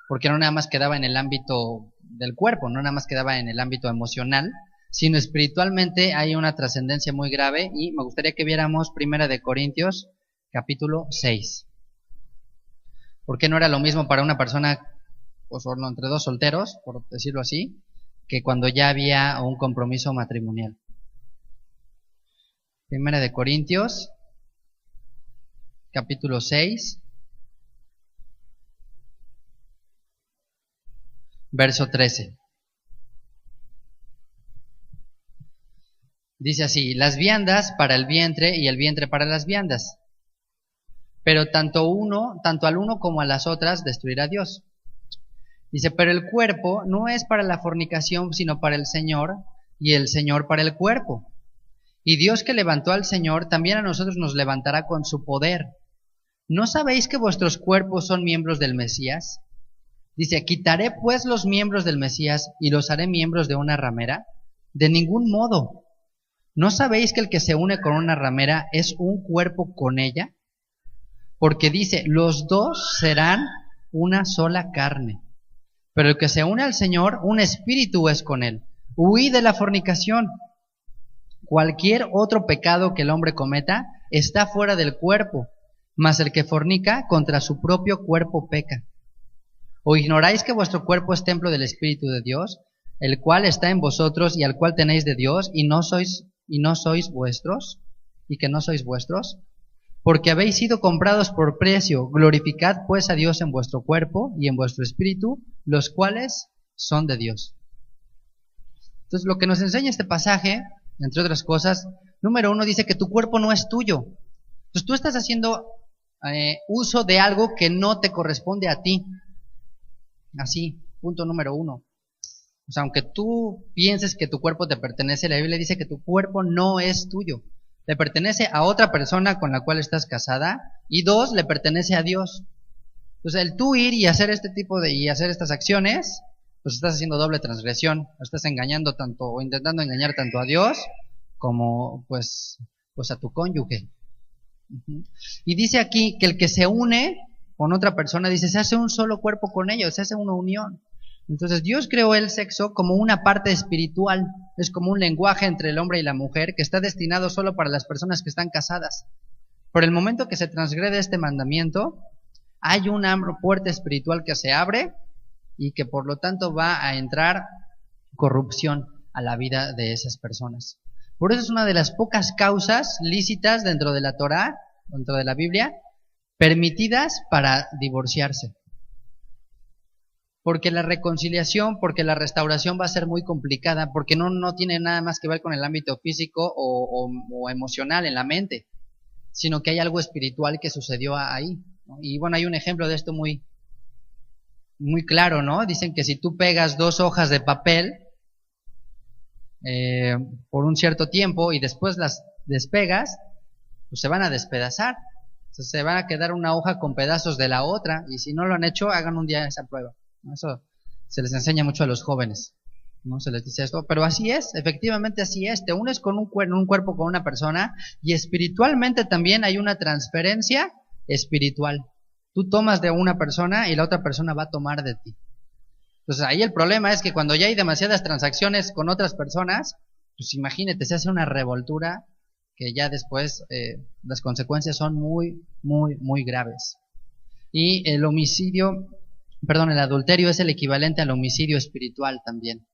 porque no nada más quedaba en el ámbito del cuerpo, no nada más quedaba en el ámbito emocional, sino espiritualmente hay una trascendencia muy grave. Y me gustaría que viéramos 1 de Corintios capítulo 6. Porque no era lo mismo para una persona, pues, entre dos solteros, por decirlo así, que cuando ya había un compromiso matrimonial. 1 de Corintios capítulo 6, verso 13. Dice así, las viandas para el vientre y el vientre para las viandas. Pero tanto al uno como a las otras destruirá Dios. Dice, pero el cuerpo no es para la fornicación, sino para el Señor, y el Señor para el cuerpo. Y Dios que levantó al Señor, también a nosotros nos levantará con su poder. ¿No sabéis que vuestros cuerpos son miembros del Mesías? Dice, ¿quitaré pues los miembros del Mesías y los haré miembros de una ramera? De ningún modo. ¿No sabéis que el que se une con una ramera es un cuerpo con ella? Porque dice, los dos serán una sola carne. Pero el que se une al Señor, un espíritu es con él. Huid de la fornicación. Cualquier otro pecado que el hombre cometa está fuera del cuerpo, mas el que fornica contra su propio cuerpo peca. ¿O ignoráis que vuestro cuerpo es templo del Espíritu de Dios, el cual está en vosotros y al cual tenéis de Dios, y no sois vuestros? ¿Y que no sois vuestros? Porque habéis sido comprados por precio. Glorificad pues a Dios en vuestro cuerpo y en vuestro espíritu, los cuales son de Dios. Entonces, lo que nos enseña este pasaje, entre otras cosas, número 1, dice que tu cuerpo no es tuyo. Entonces tú estás haciendo uso de algo que no te corresponde a ti. Así, punto número 1. O sea, aunque tú pienses que tu cuerpo te pertenece, la Biblia dice que tu cuerpo no es tuyo. Le pertenece a otra persona con la cual estás casada, y 2, le pertenece a Dios. Entonces, el tú ir y hacer y hacer estas acciones, pues estás haciendo doble transgresión. Estás engañando o intentando engañar tanto a Dios como pues a tu cónyuge. Ujú. Y dice aquí que el que se une con otra persona, dice, se hace un solo cuerpo con ellos, se hace una unión. Entonces Dios creó el sexo como una parte espiritual, es como un lenguaje entre el hombre y la mujer que está destinado solo para las personas que están casadas. Por el momento que se transgrede este mandamiento, hay una puerta espiritual que se abre y que por lo tanto va a entrar corrupción a la vida de esas personas. Por eso es una de las pocas causas lícitas dentro de la Torá, dentro de la Biblia, permitidas para divorciarse. Porque la reconciliación, porque la restauración va a ser muy complicada, porque no tiene nada más que ver con el ámbito físico o emocional en la mente, sino que hay algo espiritual que sucedió ahí, ¿no? Y bueno, hay un ejemplo de esto muy claro, ¿no? Dicen que si tú pegas 2 hojas de papel por un cierto tiempo y después las despegas, pues se van a despedazar. Entonces, se van a quedar una hoja con pedazos de la otra, y si no lo han hecho, hagan un día esa prueba, ¿no? Eso se les enseña mucho a los jóvenes, ¿no? Se les dice esto, pero así es, efectivamente así es. Te unes con un cuerpo con una persona, y espiritualmente también hay una transferencia espiritual. Tú tomas de una persona y la otra persona va a tomar de ti. Entonces ahí el problema es que cuando ya hay demasiadas transacciones con otras personas, pues imagínate, se hace una revoltura que ya después las consecuencias son muy graves. Y el el adulterio es el equivalente al homicidio espiritual también,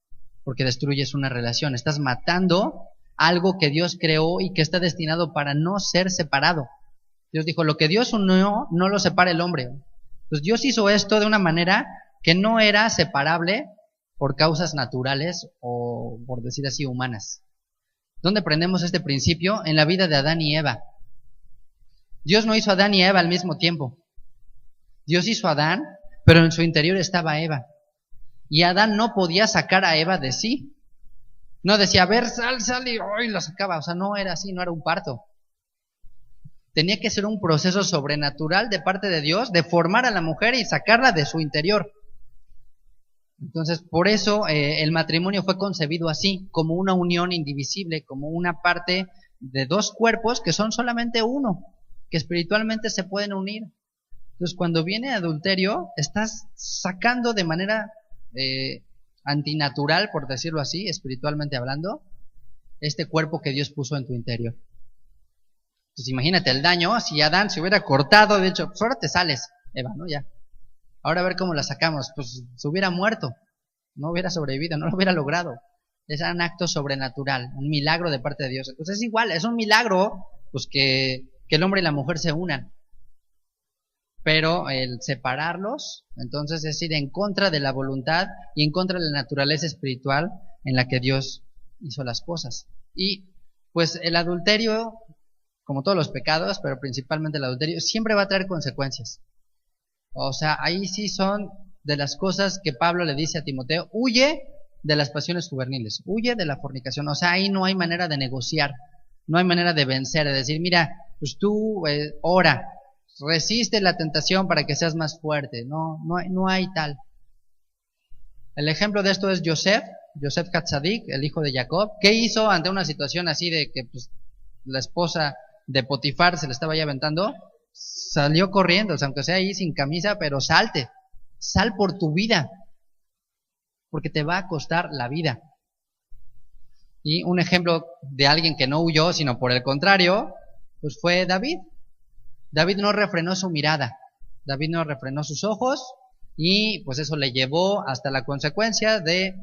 porque destruyes una relación, estás matando algo que Dios creó y que está destinado para no ser separado. Dios dijo, lo que Dios unió, no lo separa el hombre. Pues Dios hizo esto de una manera que no era separable por causas naturales o, por decir así, humanas. ¿Dónde aprendemos este principio? En la vida de Adán y Eva. Dios no hizo a Adán y a Eva al mismo tiempo. Dios hizo a Adán, pero en su interior estaba Eva. Y Adán no podía sacar a Eva de sí. No decía, a ver, sal, y hoy lo sacaba. O sea, no era así, no era un parto. Tenía que ser un proceso sobrenatural de parte de Dios, de formar a la mujer y sacarla de su interior. Entonces, por eso el matrimonio fue concebido así, como una unión indivisible, como una parte de 2 cuerpos que son solamente uno, que espiritualmente se pueden unir. Entonces, cuando viene adulterio, estás sacando de manera antinatural, por decirlo así, espiritualmente hablando, este cuerpo que Dios puso en tu interior. Entonces, imagínate el daño, si Adán se hubiera cortado, de hecho, pues ahora te sales, Eva, ¿no? Ya. Ahora a ver cómo la sacamos. Pues se hubiera muerto, no hubiera sobrevivido, no lo hubiera logrado. Es un acto sobrenatural, un milagro de parte de Dios. Entonces es igual, es un milagro pues que el hombre y la mujer se unan. Pero el separarlos, entonces es ir en contra de la voluntad y en contra de la naturaleza espiritual en la que Dios hizo las cosas. Y pues el adulterio, como todos los pecados, pero principalmente el adulterio, siempre va a traer consecuencias. O sea, ahí sí son de las cosas que Pablo le dice a Timoteo, huye de las pasiones juveniles, huye de la fornicación. O sea, ahí no hay manera de negociar, no hay manera de vencer, de decir, mira, pues tú ora, resiste la tentación para que seas más fuerte. No hay tal. El ejemplo de esto es Yosef Hatzadik, el hijo de Jacob. ¿Qué hizo ante una situación así de que pues, la esposa de Potifar se le estaba ya aventando? Salió corriendo, o sea, aunque sea ahí sin camisa, pero sal por tu vida, porque te va a costar la vida. Y un ejemplo de alguien que no huyó, sino por el contrario, pues fue David. David no refrenó su mirada, David no refrenó sus ojos, y pues eso le llevó hasta la consecuencia de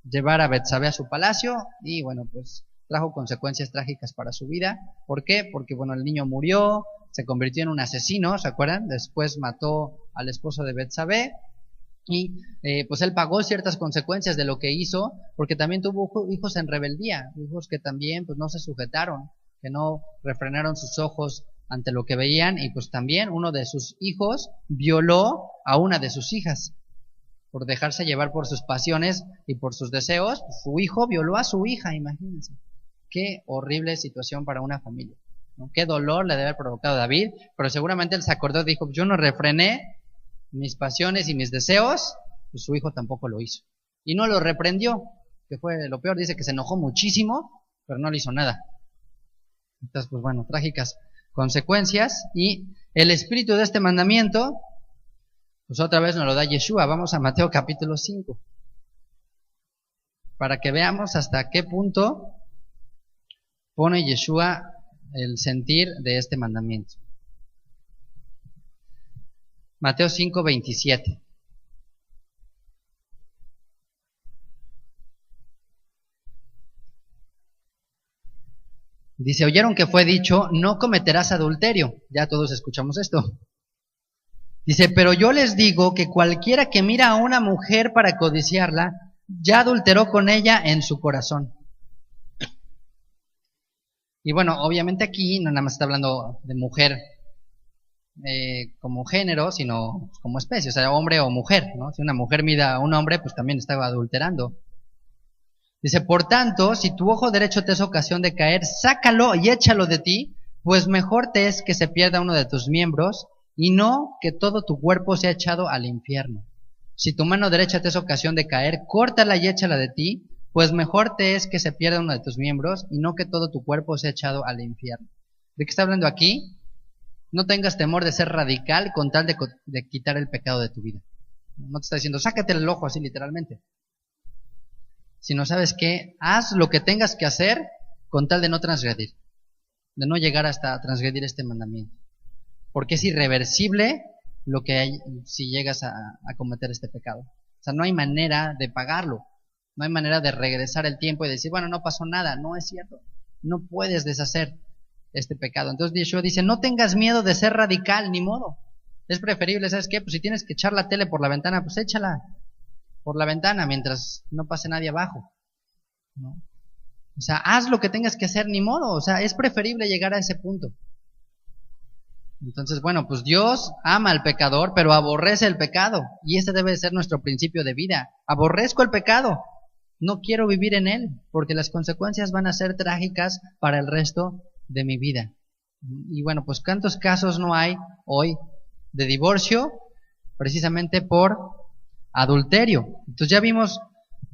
llevar a Betsabé a su palacio, y bueno, pues trajo consecuencias trágicas para su vida. ¿Por qué? Porque bueno, el niño murió, se convirtió en un asesino, ¿se acuerdan? Después mató al esposo de Betsabé y pues él pagó ciertas consecuencias de lo que hizo, porque también tuvo hijos en rebeldía, hijos que también pues no se sujetaron, que no refrenaron sus ojos ante lo que veían, y pues también uno de sus hijos violó a una de sus hijas por dejarse llevar por sus pasiones y por sus deseos. Su hijo violó a su hija, imagínense. Qué horrible situación para una familia, ¿no? Qué dolor le debe haber provocado a David, pero seguramente él se acordó y dijo, yo no refrené mis pasiones y mis deseos, pues su hijo tampoco lo hizo. Y no lo reprendió, que fue lo peor, dice que se enojó muchísimo, pero no le hizo nada. Entonces, pues bueno, trágicas consecuencias. Y el espíritu de este mandamiento, pues otra vez nos lo da Yeshua. Vamos a Mateo capítulo 5, para que veamos hasta qué punto pone Yeshua el sentir de este mandamiento. Mateo 5, 27. Dice, oyeron que fue dicho, no cometerás adulterio. Ya todos escuchamos esto. Dice, pero yo les digo que cualquiera que mira a una mujer para codiciarla, ya adulteró con ella en su corazón. Y bueno, obviamente aquí no nada más está hablando de mujer como género, sino como especie, o sea, hombre o mujer, ¿no? Si una mujer mira a un hombre, pues también está adulterando. Dice, por tanto, si tu ojo derecho te es ocasión de caer, sácalo y échalo de ti, pues mejor te es que se pierda uno de tus miembros y no que todo tu cuerpo sea echado al infierno. Si tu mano derecha te es ocasión de caer, córtala y échala de ti, pues mejor te es que se pierda uno de tus miembros y no que todo tu cuerpo sea echado al infierno. ¿De qué está hablando aquí? No tengas temor de ser radical con tal de quitar el pecado de tu vida. No te está diciendo, sácate el ojo así literalmente. Sino, ¿sabes qué? Haz lo que tengas que hacer con tal de no transgredir. De no llegar hasta transgredir este mandamiento. Porque es irreversible lo que hay si llegas a cometer este pecado. O sea, no hay manera de pagarlo. No hay manera de regresar el tiempo y decir, bueno, no pasó nada. No es cierto. No puedes deshacer este pecado. Entonces Yeshua dice, no tengas miedo de ser radical, ni modo. Es preferible, ¿sabes qué? Pues si tienes que echar la tele por la ventana, pues échala por la ventana mientras no pase nadie abajo, ¿no? O sea, haz lo que tengas que hacer, ni modo. O sea, es preferible llegar a ese punto. Entonces, bueno, pues Dios ama al pecador, pero aborrece el pecado. Y ese debe ser nuestro principio de vida. Aborrezco el pecado. No quiero vivir en él, porque las consecuencias van a ser trágicas para el resto de mi vida. Y bueno, pues ¿cuántos casos no hay hoy de divorcio precisamente por adulterio? Entonces ya vimos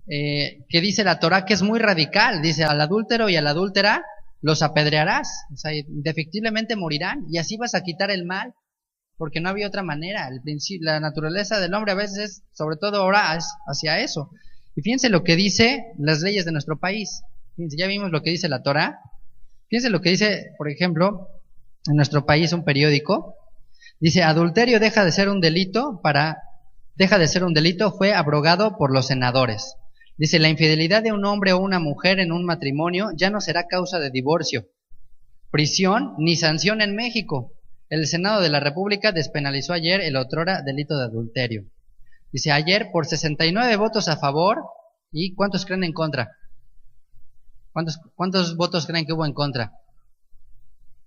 que dice la Torah que es muy radical. Dice, al adúltero y a la adúltera los apedrearás. O sea, indefectiblemente morirán. Y así vas a quitar el mal, porque no había otra manera. La naturaleza del hombre a veces, sobre todo ahora, es hacia eso. Y fíjense lo que dice las leyes de nuestro país. Fíjense, ya vimos lo que dice la Torah. Fíjense lo que dice, por ejemplo, en nuestro país un periódico. Dice, adulterio deja de ser un delito, fue abrogado por los senadores. Dice, la infidelidad de un hombre o una mujer en un matrimonio ya no será causa de divorcio, prisión ni sanción en México. El Senado de la República despenalizó ayer el otrora delito de adulterio. Dice, ayer por 69 votos a favor, ¿y cuántos creen en contra? ¿Cuántos votos creen que hubo en contra?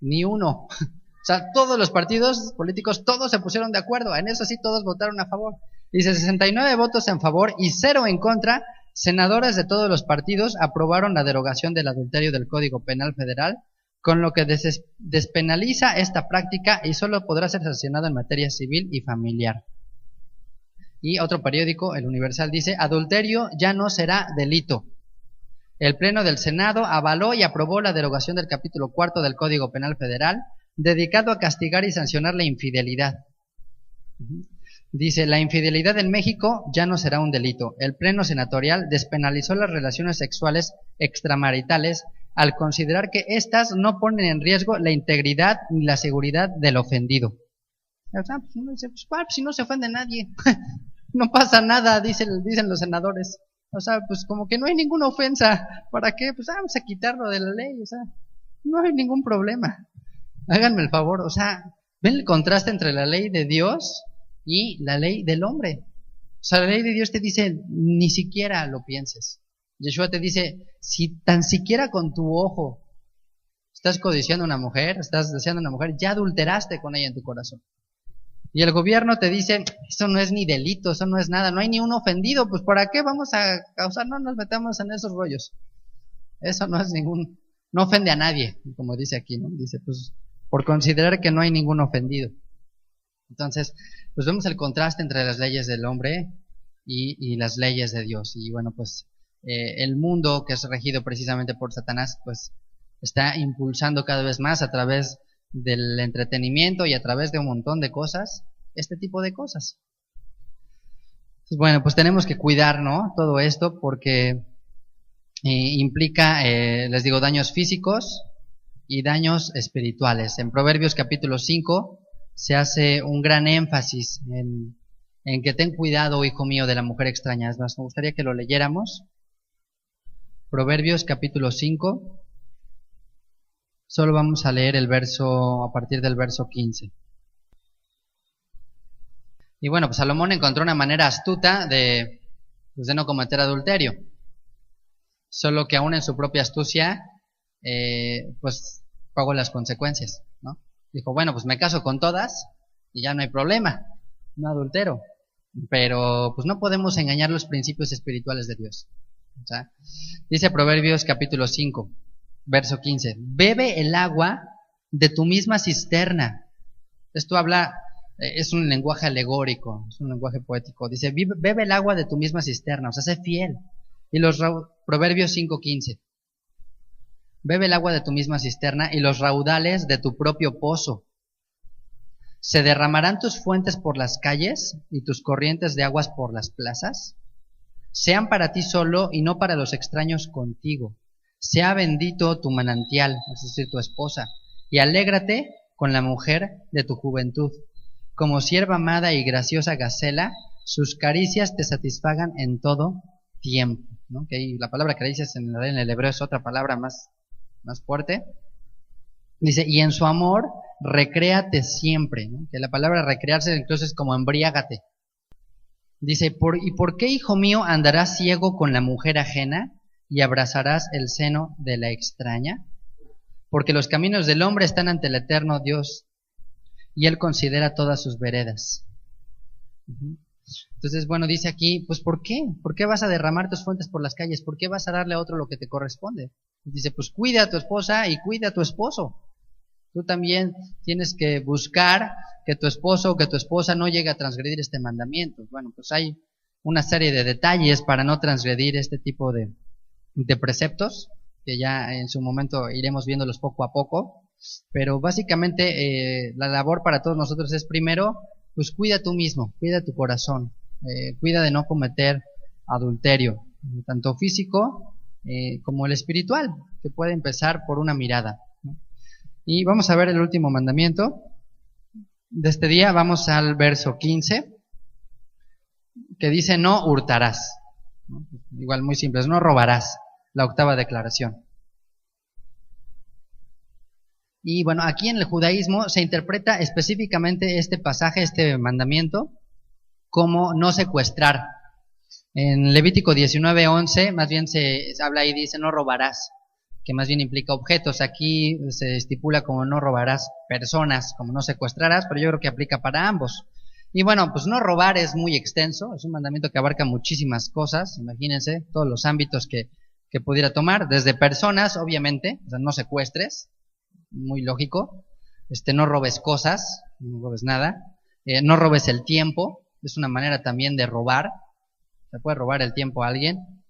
Ni uno. O sea, todos los partidos políticos, todos se pusieron de acuerdo. En eso sí, todos votaron a favor. Dice, 69 votos en favor y 0 en contra. Senadores de todos los partidos aprobaron la derogación del adulterio del Código Penal Federal, con lo que despenaliza esta práctica y solo podrá ser sancionado en materia civil y familiar. Y otro periódico, El Universal, dice, adulterio ya no será delito. El Pleno del Senado avaló y aprobó la derogación del capítulo 4 del Código Penal Federal, dedicado a castigar y sancionar la infidelidad. Dice, la infidelidad en México ya no será un delito. El Pleno Senatorial despenalizó las relaciones sexuales extramaritales al considerar que éstas no ponen en riesgo la integridad ni la seguridad del ofendido. O sea, pues, si no se ofende nadie, no pasa nada, dicen los senadores. O sea, pues como que no hay ninguna ofensa. ¿Para qué? Pues vamos a quitarlo de la ley. O sea, no hay ningún problema. Háganme el favor. O sea, ¿ven el contraste entre la ley de Dios y la ley del hombre? O sea, la ley de Dios te dice, ni siquiera lo pienses. Yeshua te dice, si tan siquiera con tu ojo estás codiciando a una mujer, estás deseando a una mujer, ya adulteraste con ella en tu corazón. Y el gobierno te dice, eso no es ni delito, eso no es nada, no hay ni un ofendido, pues ¿para qué vamos a causar? No nos metamos en esos rollos. Eso no es no ofende a nadie, como dice aquí, ¿no? Dice, pues, por considerar que no hay ningún ofendido. Entonces, pues vemos el contraste entre las leyes del hombre y las leyes de Dios. Y bueno, pues, el mundo que es regido precisamente por Satanás, pues, está impulsando cada vez más a través del entretenimiento y a través de un montón de cosas, este tipo de cosas. Entonces, bueno, pues tenemos que cuidar, ¿no? Todo esto porque implica, les digo, daños físicos y daños espirituales. En Proverbios capítulo 5 se hace un gran énfasis en que ten cuidado, hijo mío, de la mujer extraña. Es más, me gustaría que lo leyéramos. Proverbios capítulo 5. Solo vamos a leer el verso, a partir del verso 15. Y bueno, pues Salomón encontró una manera astuta de no cometer adulterio. Solo que aún en su propia astucia, pues pagó las consecuencias, ¿no? Dijo, bueno, pues me caso con todas y ya no hay problema, no adultero. Pero pues no podemos engañar los principios espirituales de Dios. O sea, dice Proverbios capítulo 5, verso 15, bebe el agua de tu misma cisterna. Esto habla, es un lenguaje alegórico, es un lenguaje poético. Dice, bebe el agua de tu misma cisterna, o sea, sé fiel. Y los Proverbios 5:15, bebe el agua de tu misma cisterna y los raudales de tu propio pozo. ¿Se derramarán tus fuentes por las calles y tus corrientes de aguas por las plazas? Sean para ti solo y no para los extraños contigo. Sea bendito tu manantial, es decir, tu esposa, y alégrate con la mujer de tu juventud. Como sierva amada y graciosa gacela, sus caricias te satisfagan en todo tiempo, ¿no? Que la palabra caricias en el hebreo es otra palabra más fuerte. Dice, y en su amor recréate siempre, ¿no? Que la palabra recrearse entonces es como embriágate. Dice, ¿y por qué, hijo mío, andarás ciego con la mujer ajena y abrazarás el seno de la extraña? Porque los caminos del hombre están ante el eterno Dios y él considera todas sus veredas. Entonces, bueno, dice aquí, pues ¿por qué? ¿Por qué vas a derramar tus fuentes por las calles? ¿Por qué vas a darle a otro lo que te corresponde? Dice, pues cuida a tu esposa y cuida a tu esposo. Tú también tienes que buscar que tu esposo o que tu esposa no llegue a transgredir este mandamiento. Bueno, pues hay una serie de detalles para no transgredir este tipo de preceptos, que ya en su momento iremos viéndolos poco a poco. Pero básicamente la labor para todos nosotros es primero, pues cuida tú mismo, cuida tu corazón, cuida de no cometer adulterio, tanto físico como el espiritual, que puede empezar por una mirada, ¿no? Y vamos a ver el último mandamiento de este día. Vamos al verso 15, que dice, no hurtarás, ¿no? Igual muy simple, es no robarás, la octava declaración. Y bueno, aquí en el judaísmo se interpreta específicamente este pasaje, este mandamiento, como no secuestrar. En Levítico 19:11, más bien se habla ahí, dice no robarás, que más bien implica objetos. Aquí se estipula como no robarás personas, como no secuestrarás, pero yo creo que aplica para ambos. Y bueno, pues no robar es muy extenso, es un mandamiento que abarca muchísimas cosas, imagínense todos los ámbitos que pudiera tomar, desde personas, obviamente, o sea, no secuestres, muy lógico, no robes cosas, no robes nada, no robes el tiempo, es una manera también de robar, se puede robar el tiempo a alguien,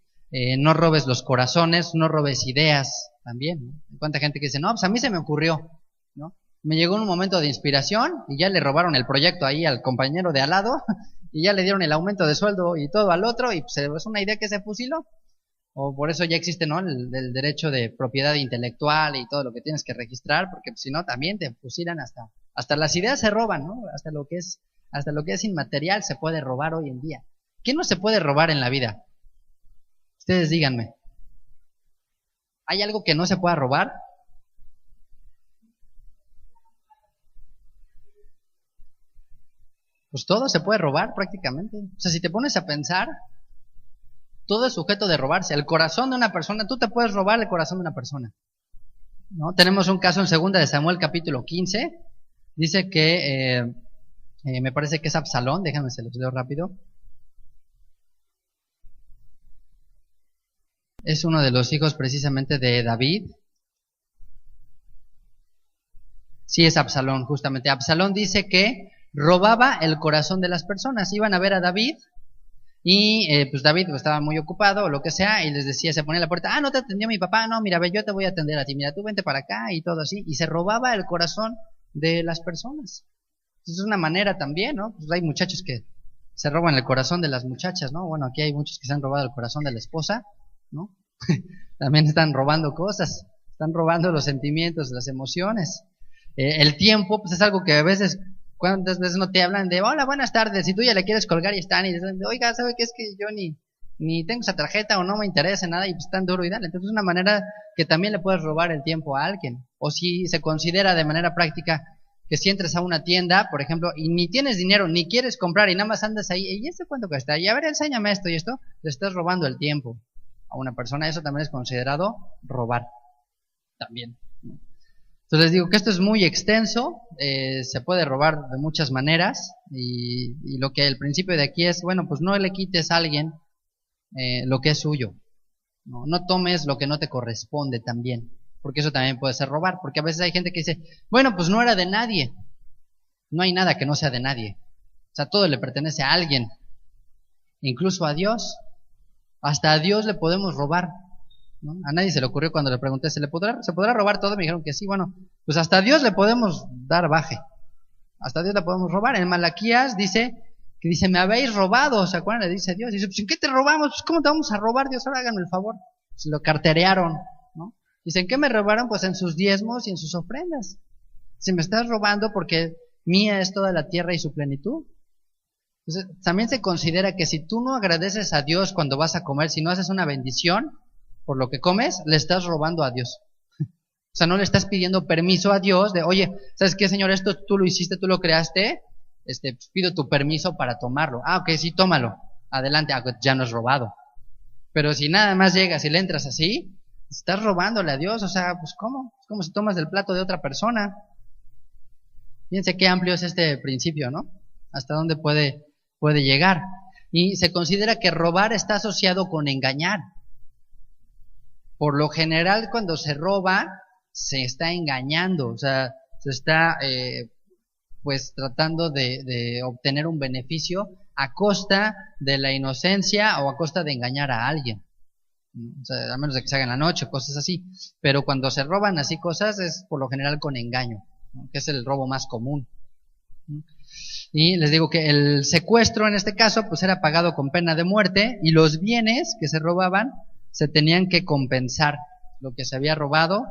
no robes los corazones, no robes ideas también, ¿no? Hay cuánta gente que dice, no, pues a mí se me ocurrió, ¿no? Me llegó en un momento de inspiración y ya le robaron el proyecto ahí al compañero de al lado y ya le dieron el aumento de sueldo y todo al otro y pues es una idea que se fusiló. O por eso ya existe, ¿no? El derecho de propiedad intelectual y todo lo que tienes que registrar, porque si no también te fusilan hasta las ideas se roban, ¿no? Hasta lo que es inmaterial se puede robar hoy en día. ¿Qué no se puede robar en la vida? Ustedes díganme. ¿Hay algo que no se pueda robar? Pues todo se puede robar prácticamente. O sea, si te pones a pensar, todo es sujeto de robarse. El corazón de una persona, tú te puedes robar el corazón de una persona, ¿no? Tenemos un caso en 2 de Samuel capítulo 15. Dice que, me parece que es Absalón, déjenme se los leo rápido. Es uno de los hijos precisamente de David. Sí, es Absalón, justamente. Absalón dice que robaba el corazón de las personas. Iban a ver a David Y pues David pues, estaba muy ocupado o lo que sea, y les decía, se ponía en la puerta, no te atendió mi papá, no, mira, ve, yo te voy a atender a ti, mira, tú vente para acá y todo así, y se robaba el corazón de las personas. Entonces es una manera también, ¿no? Pues hay muchachos que se roban el corazón de las muchachas, ¿no? Bueno, aquí hay muchos que se han robado el corazón de la esposa, ¿no? También están robando cosas, están robando los sentimientos, las emociones. El tiempo, pues es algo que a veces, ¿cuántas veces no te hablan de, hola, buenas tardes, y tú ya le quieres colgar y están, y dicen, oiga, ¿sabe qué? Es que yo ni tengo esa tarjeta o no me interesa nada, y pues tan duro y dale. Entonces es una manera que también le puedes robar el tiempo a alguien. O si se considera de manera práctica que si entras a una tienda, por ejemplo, y ni tienes dinero, ni quieres comprar, y nada más andas ahí, ¿y este cuánto cuesta? Y a ver, enséñame esto y esto, le estás robando el tiempo a una persona. Eso también es considerado robar, también. Entonces les digo que esto es muy extenso, se puede robar de muchas maneras, y lo que el principio de aquí es, bueno, pues no le quites a alguien lo que es suyo, no tomes lo que no te corresponde también, porque eso también puede ser robar, porque a veces hay gente que dice, bueno, pues no era de nadie. No hay nada que no sea de nadie, o sea, todo le pertenece a alguien, incluso a Dios. Hasta a Dios le podemos robar, ¿no? A nadie se le ocurrió cuando le pregunté, ¿se podrá robar todo? Me dijeron que sí. Bueno, pues hasta a Dios le podemos dar baje, hasta a Dios le podemos robar. En Malaquías dice, me habéis robado, ¿se acuerdan? Le dice Dios, dice, pues ¿en qué te robamos? Pues ¿cómo te vamos a robar, Dios? Ahora háganme el favor. Se lo carterearon, ¿no? Dice, ¿en qué me robaron? Pues en sus diezmos y en sus ofrendas. Si me estás robando porque mía es toda la tierra y su plenitud. Entonces, también se considera que si tú no agradeces a Dios cuando vas a comer, si no haces una bendición por lo que comes, le estás robando a Dios. O sea, no le estás pidiendo permiso a Dios de, oye, ¿sabes qué, Señor? Esto tú lo hiciste, tú lo creaste, pues pido tu permiso para tomarlo. Ah, ok, sí, tómalo. Adelante, ya no es robado. Pero si nada más llegas y le entras así, estás robándole a Dios. O sea, pues ¿cómo? Es como si tomas del plato de otra persona. Fíjense qué amplio es este principio, ¿no? Hasta dónde puede llegar. Y se considera que robar está asociado con engañar. Por lo general, cuando se roba, se está engañando, o sea, se está pues tratando de obtener un beneficio a costa de la inocencia o a costa de engañar a alguien. O sea, a menos de que se haga en la noche, cosas así. Pero cuando se roban así cosas es por lo general con engaño, ¿no? Que es el robo más común. Y les digo que el secuestro en este caso pues era pagado con pena de muerte, y los bienes que se robaban se tenían que compensar lo que se había robado,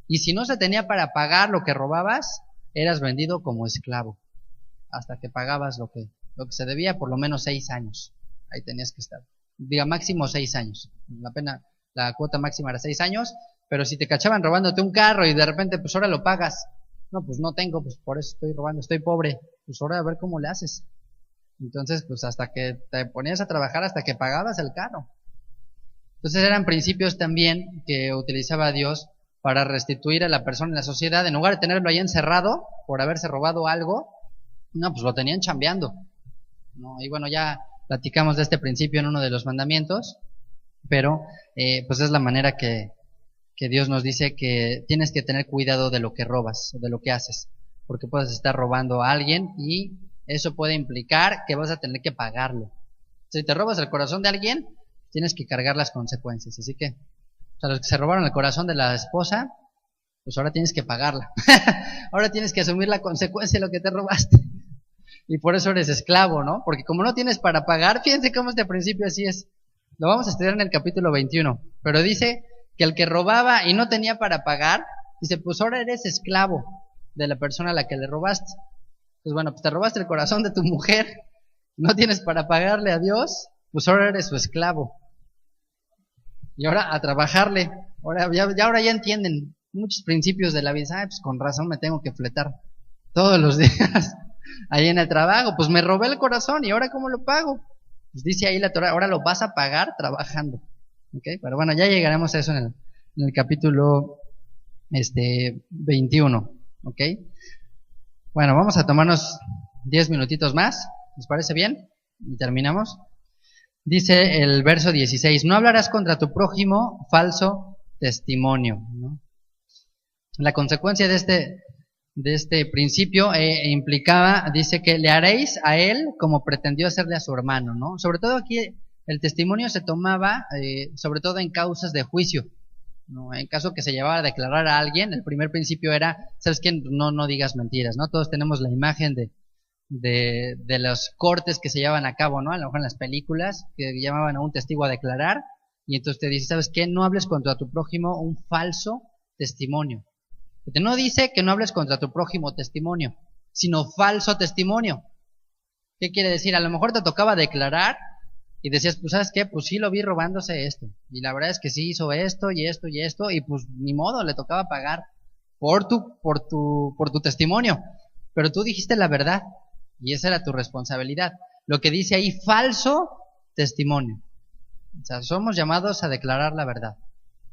y si no se tenía para pagar lo que robabas, eras vendido como esclavo hasta que pagabas lo que se debía, por lo menos 6 años. Ahí tenías que estar. Diga, máximo 6 años. La cuota máxima era 6 años, pero si te cachaban robándote un carro y de repente pues ahora lo pagas, no, pues no tengo, pues por eso estoy robando, estoy pobre, pues ahora a ver cómo le haces. Entonces pues hasta que te ponías a trabajar, hasta que pagabas el carro. Entonces eran principios también que utilizaba Dios para restituir a la persona en la sociedad. En lugar de tenerlo ahí encerrado por haberse robado algo, no, pues lo tenían chambeando, ¿no? Y bueno, ya platicamos de este principio en uno de los mandamientos, pero pues es la manera que Dios nos dice que tienes que tener cuidado de lo que robas o de lo que haces, porque puedes estar robando a alguien y eso puede implicar que vas a tener que pagarlo. Si te robas el corazón de alguien, tienes que cargar las consecuencias. Así que, o sea, los que se robaron el corazón de la esposa, pues ahora tienes que pagarla. Ahora tienes que asumir la consecuencia de lo que te robaste. Y por eso eres esclavo, ¿no? Porque como no tienes para pagar, fíjense cómo este principio así es. Lo vamos a estudiar en el capítulo 21. Pero dice que el que robaba y no tenía para pagar, dice, pues ahora eres esclavo de la persona a la que le robaste. Pues bueno, pues te robaste el corazón de tu mujer, no tienes para pagarle a Dios, pues ahora eres su esclavo. Y ahora a trabajarle. Ahora ya entienden muchos principios de la vida. Pues con razón me tengo que fletar todos los días ahí en el trabajo. Pues me robé el corazón y ahora ¿cómo lo pago? Pues dice ahí la Torah, ahora lo vas a pagar trabajando. ¿Okay? Pero bueno, ya llegaremos a eso en el capítulo 21. ¿Ok? Bueno, vamos a tomarnos 10 minutitos más. ¿Les parece bien? Y terminamos. Dice el verso 16, no hablarás contra tu prójimo falso testimonio, ¿no? La consecuencia de este principio implicaba, dice que le haréis a él como pretendió hacerle a su hermano, ¿no? Sobre todo aquí El testimonio se tomaba sobre todo en causas de juicio, ¿no? En caso que se llevara a declarar a alguien, el primer principio era, ¿sabes qué? No digas mentiras, ¿no? Todos tenemos la imagen de los cortes que se llevan a cabo, ¿no? A lo mejor en las películas, que llamaban a un testigo a declarar, y entonces te dice, ¿sabes qué? No hables contra tu prójimo un falso testimonio. No dice que no hables contra tu prójimo testimonio, sino falso testimonio. ¿Qué quiere decir? A lo mejor te tocaba declarar y decías, pues ¿sabes qué? Pues sí lo vi robándose esto. Y la verdad es que sí hizo esto y esto y esto, y pues ni modo, le tocaba pagar por tu testimonio. Pero tú dijiste la verdad, y esa era tu responsabilidad. Lo que dice ahí, falso testimonio. O sea, somos llamados a declarar la verdad,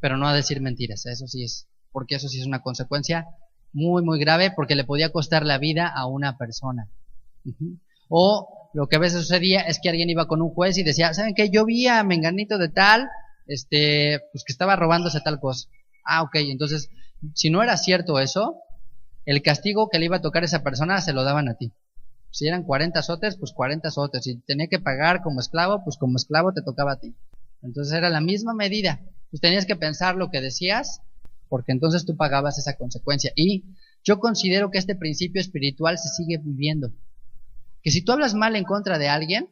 pero no a decir mentiras. Eso sí es, porque eso sí es una consecuencia muy, muy grave, porque le podía costar la vida a una persona. O lo que a veces sucedía es que alguien iba con un juez y decía, ¿saben qué? Yo vi a menganito de tal, pues que estaba robándose tal cosa. Ah, ok, entonces, si no era cierto eso, el castigo que le iba a tocar a esa persona se lo daban a ti. Si eran 40 azotes, pues 40 azotes. Si tenía que pagar como esclavo, pues como esclavo te tocaba a ti. Entonces era la misma medida. Pues tenías que pensar lo que decías, porque entonces tú pagabas esa consecuencia. Y yo considero que este principio espiritual se sigue viviendo. Que si tú hablas mal en contra de alguien,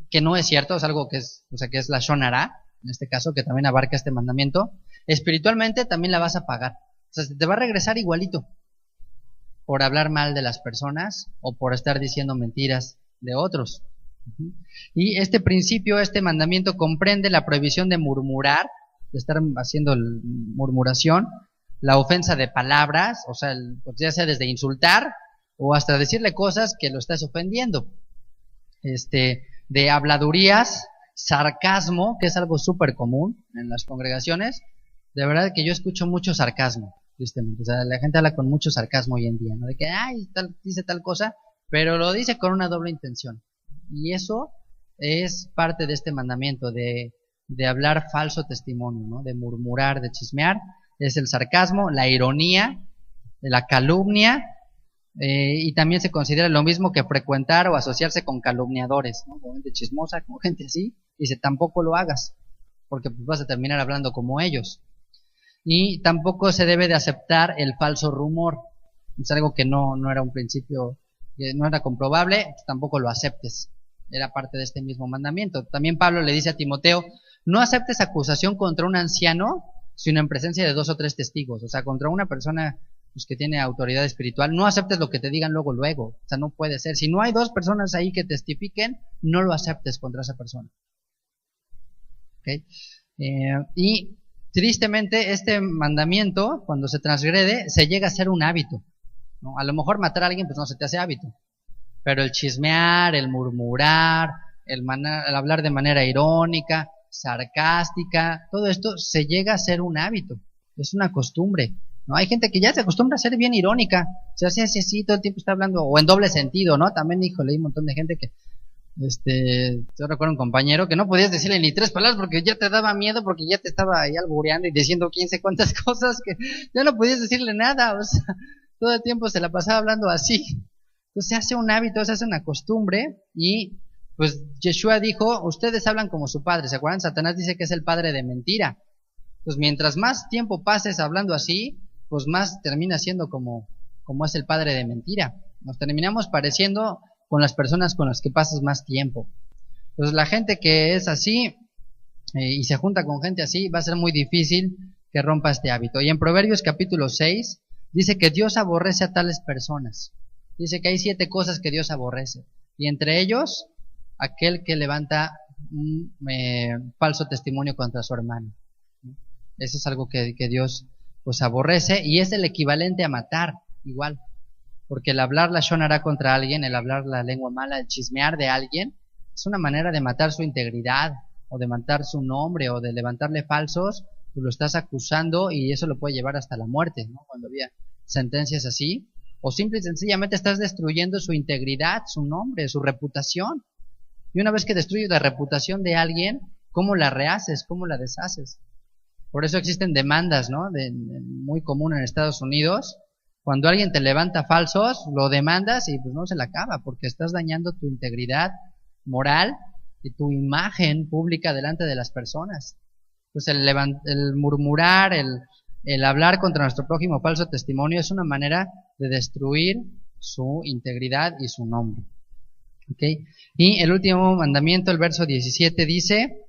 que no es cierto, es algo que es, o sea, que es la Shonara, en este caso, que también abarca este mandamiento, espiritualmente también la vas a pagar. O sea, te va a regresar igualito por hablar mal de las personas o por estar diciendo mentiras de otros. Y este principio, este mandamiento comprende la prohibición de murmurar, de estar haciendo murmuración, la ofensa de palabras, o sea, pues ya sea desde insultar o hasta decirle cosas que lo estás ofendiendo, de habladurías, sarcasmo, que es algo súper común en las congregaciones. De verdad que yo escucho mucho sarcasmo, tristemente. O sea, la gente habla con mucho sarcasmo hoy en día, ¿no? De que, ay, dice tal cosa, pero lo dice con una doble intención. Y eso es parte de este mandamiento, de hablar falso testimonio, ¿no? De murmurar, de chismear. Es el sarcasmo, la ironía, la calumnia, y también se considera lo mismo que frecuentar o asociarse con calumniadores, ¿no? Con gente chismosa, con gente así. Dice, tampoco lo hagas, porque pues vas a terminar hablando como ellos. Y tampoco se debe de aceptar el falso rumor. Es algo que no era un principio, que no era comprobable, pues tampoco lo aceptes. Era parte de este mismo mandamiento. También Pablo le dice a Timoteo, no aceptes acusación contra un anciano, sino en presencia de 2 o 3 testigos. O sea, contra una persona pues, que tiene autoridad espiritual, no aceptes lo que te digan luego. O sea, no puede ser. Si no hay 2 personas ahí que testifiquen, no lo aceptes contra esa persona. ¿Okay? Y tristemente este mandamiento, cuando se transgrede, se llega a ser un hábito, ¿no? A lo mejor matar a alguien pues no se te hace hábito, pero el chismear, el murmurar, el hablar de manera irónica, sarcástica, todo esto se llega a ser un hábito, es una costumbre, ¿no? Hay gente que ya se acostumbra a ser bien irónica, se hace así, todo el tiempo está hablando, o en doble sentido, ¿no? También, híjole, hay un montón de gente que yo recuerdo un compañero que no podías decirle ni 3 palabras porque ya te daba miedo, porque ya te estaba ahí albureando y diciendo 15 cuantas cosas que ya no podías decirle nada, o sea, todo el tiempo se la pasaba hablando así. Entonces se hace un hábito, se hace una costumbre, y pues Yeshua dijo, ustedes hablan como su padre. ¿Se acuerdan? Satanás dice que es el padre de mentira. Pues mientras más tiempo pases hablando así, pues más termina siendo como es el padre de mentira. Nos terminamos pareciendo con las personas con las que pasas más tiempo. Entonces la gente que es así y se junta con gente así, va a ser muy difícil que rompa este hábito. Y en Proverbios capítulo 6 dice que Dios aborrece a tales personas. Dice que hay 7 cosas que Dios aborrece, y entre ellos aquel que levanta un falso testimonio contra su hermano. Eso es algo que Dios pues aborrece, y es el equivalente a matar igual. Porque el hablar la shonara contra alguien, el hablar la lengua mala, el chismear de alguien, es una manera de matar su integridad, o de matar su nombre, o de levantarle falsos, pues lo estás acusando, y eso lo puede llevar hasta la muerte, ¿no? Cuando había sentencias así, o simple y sencillamente estás destruyendo su integridad, su nombre, su reputación. Y una vez que destruyes la reputación de alguien, ¿cómo la rehaces? ¿Cómo la deshaces? Por eso existen demandas, ¿no? Muy común en Estados Unidos. Cuando alguien te levanta falsos, lo demandas y pues no se la acaba, porque estás dañando tu integridad moral y tu imagen pública delante de las personas. Pues el murmurar, el hablar contra nuestro prójimo falso testimonio es una manera de destruir su integridad y su nombre. ¿Okay? Y el último mandamiento, el verso 17, dice: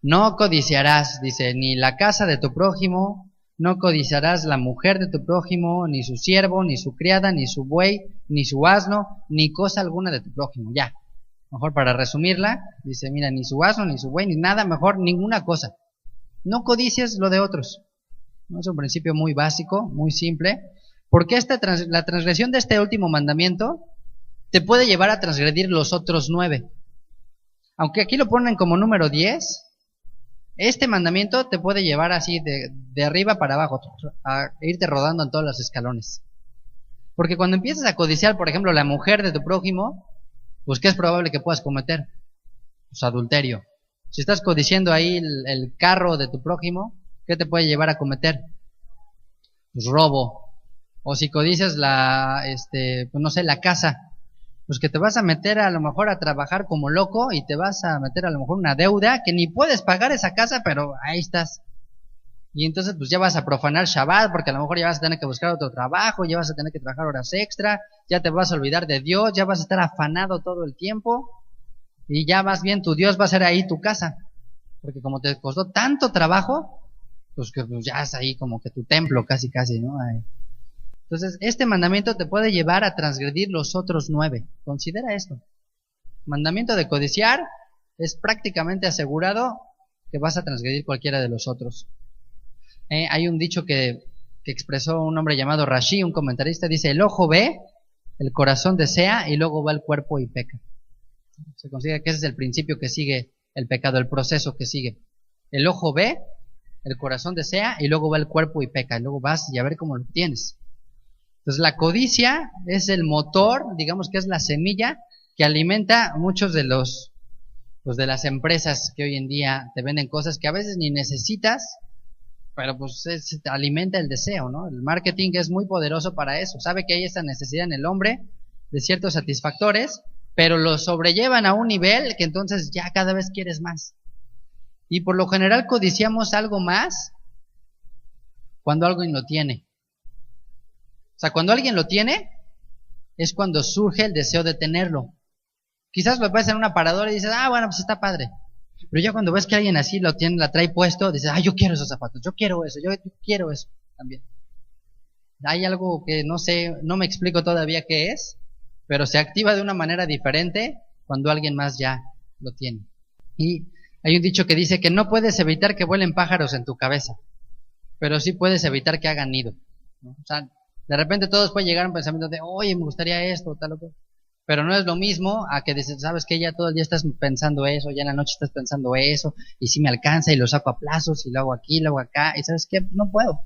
no codiciarás, dice, ni la casa de tu prójimo, no codiciarás la mujer de tu prójimo, ni su siervo, ni su criada, ni su buey, ni su asno, ni cosa alguna de tu prójimo. Ya, mejor para resumirla, dice, mira, ni su asno, ni su buey, ni nada, mejor ninguna cosa. No codicies lo de otros. ¿No? Es un principio muy básico, muy simple, porque la transgresión de este último mandamiento te puede llevar a transgredir los otros 9. Aunque aquí lo ponen como número 10, este mandamiento te puede llevar así de arriba para abajo, a irte rodando en todos los escalones. Porque cuando empiezas a codiciar, por ejemplo, la mujer de tu prójimo, pues ¿qué es probable que puedas cometer? Pues adulterio. Si estás codiciando ahí el carro de tu prójimo, ¿qué te puede llevar a cometer? Pues robo. O si codicias pues no sé, la casa, pues que te vas a meter a lo mejor a trabajar como loco y te vas a meter a lo mejor una deuda que ni puedes pagar esa casa, pero ahí estás. Y entonces pues ya vas a profanar Shabbat, porque a lo mejor ya vas a tener que buscar otro trabajo, ya vas a tener que trabajar horas extra, ya te vas a olvidar de Dios, ya vas a estar afanado todo el tiempo, y ya más bien tu Dios va a ser ahí tu casa, porque como te costó tanto trabajo, pues que pues ya es ahí como que tu templo casi, ¿no? Ahí. Entonces, este mandamiento te puede llevar a transgredir los otros 9. Considera esto. Mandamiento de codiciar es prácticamente asegurado que vas a transgredir cualquiera de los otros. Hay un dicho que expresó un hombre llamado Rashi, un comentarista, dice: el ojo ve, el corazón desea y luego va el cuerpo y peca. Se considera que ese es el principio que sigue el pecado, el proceso que sigue. El ojo ve, el corazón desea y luego va el cuerpo y peca. Y luego vas y a ver cómo lo tienes. Entonces la codicia es el motor, digamos que es la semilla que alimenta muchos de de las empresas que hoy en día te venden cosas que a veces ni necesitas, pero pues alimenta el deseo, ¿no? El marketing es muy poderoso para eso, sabe que hay esa necesidad en el hombre de ciertos satisfactores, pero lo sobrellevan a un nivel que entonces ya cada vez quieres más. Y por lo general codiciamos algo más cuando alguien lo tiene. O sea, cuando alguien lo tiene, es cuando surge el deseo de tenerlo. Quizás lo ves en un aparador y dices, bueno, pues está padre. Pero ya cuando ves que alguien así lo tiene, la trae puesto, dices, yo quiero esos zapatos, yo quiero eso también. Hay algo que no sé, no me explico todavía qué es, pero se activa de una manera diferente cuando alguien más ya lo tiene. Y hay un dicho que dice que no puedes evitar que vuelen pájaros en tu cabeza, pero sí puedes evitar que hagan nido, ¿no? O sea, de repente todos pueden llegar a un pensamiento de, oye, me gustaría esto, tal o tal. Pero no es lo mismo a que dices, sabes que ya todo el día estás pensando eso, ya en la noche estás pensando eso, y si me alcanza y lo saco a plazos, y lo hago aquí, lo hago acá, y sabes qué, no puedo.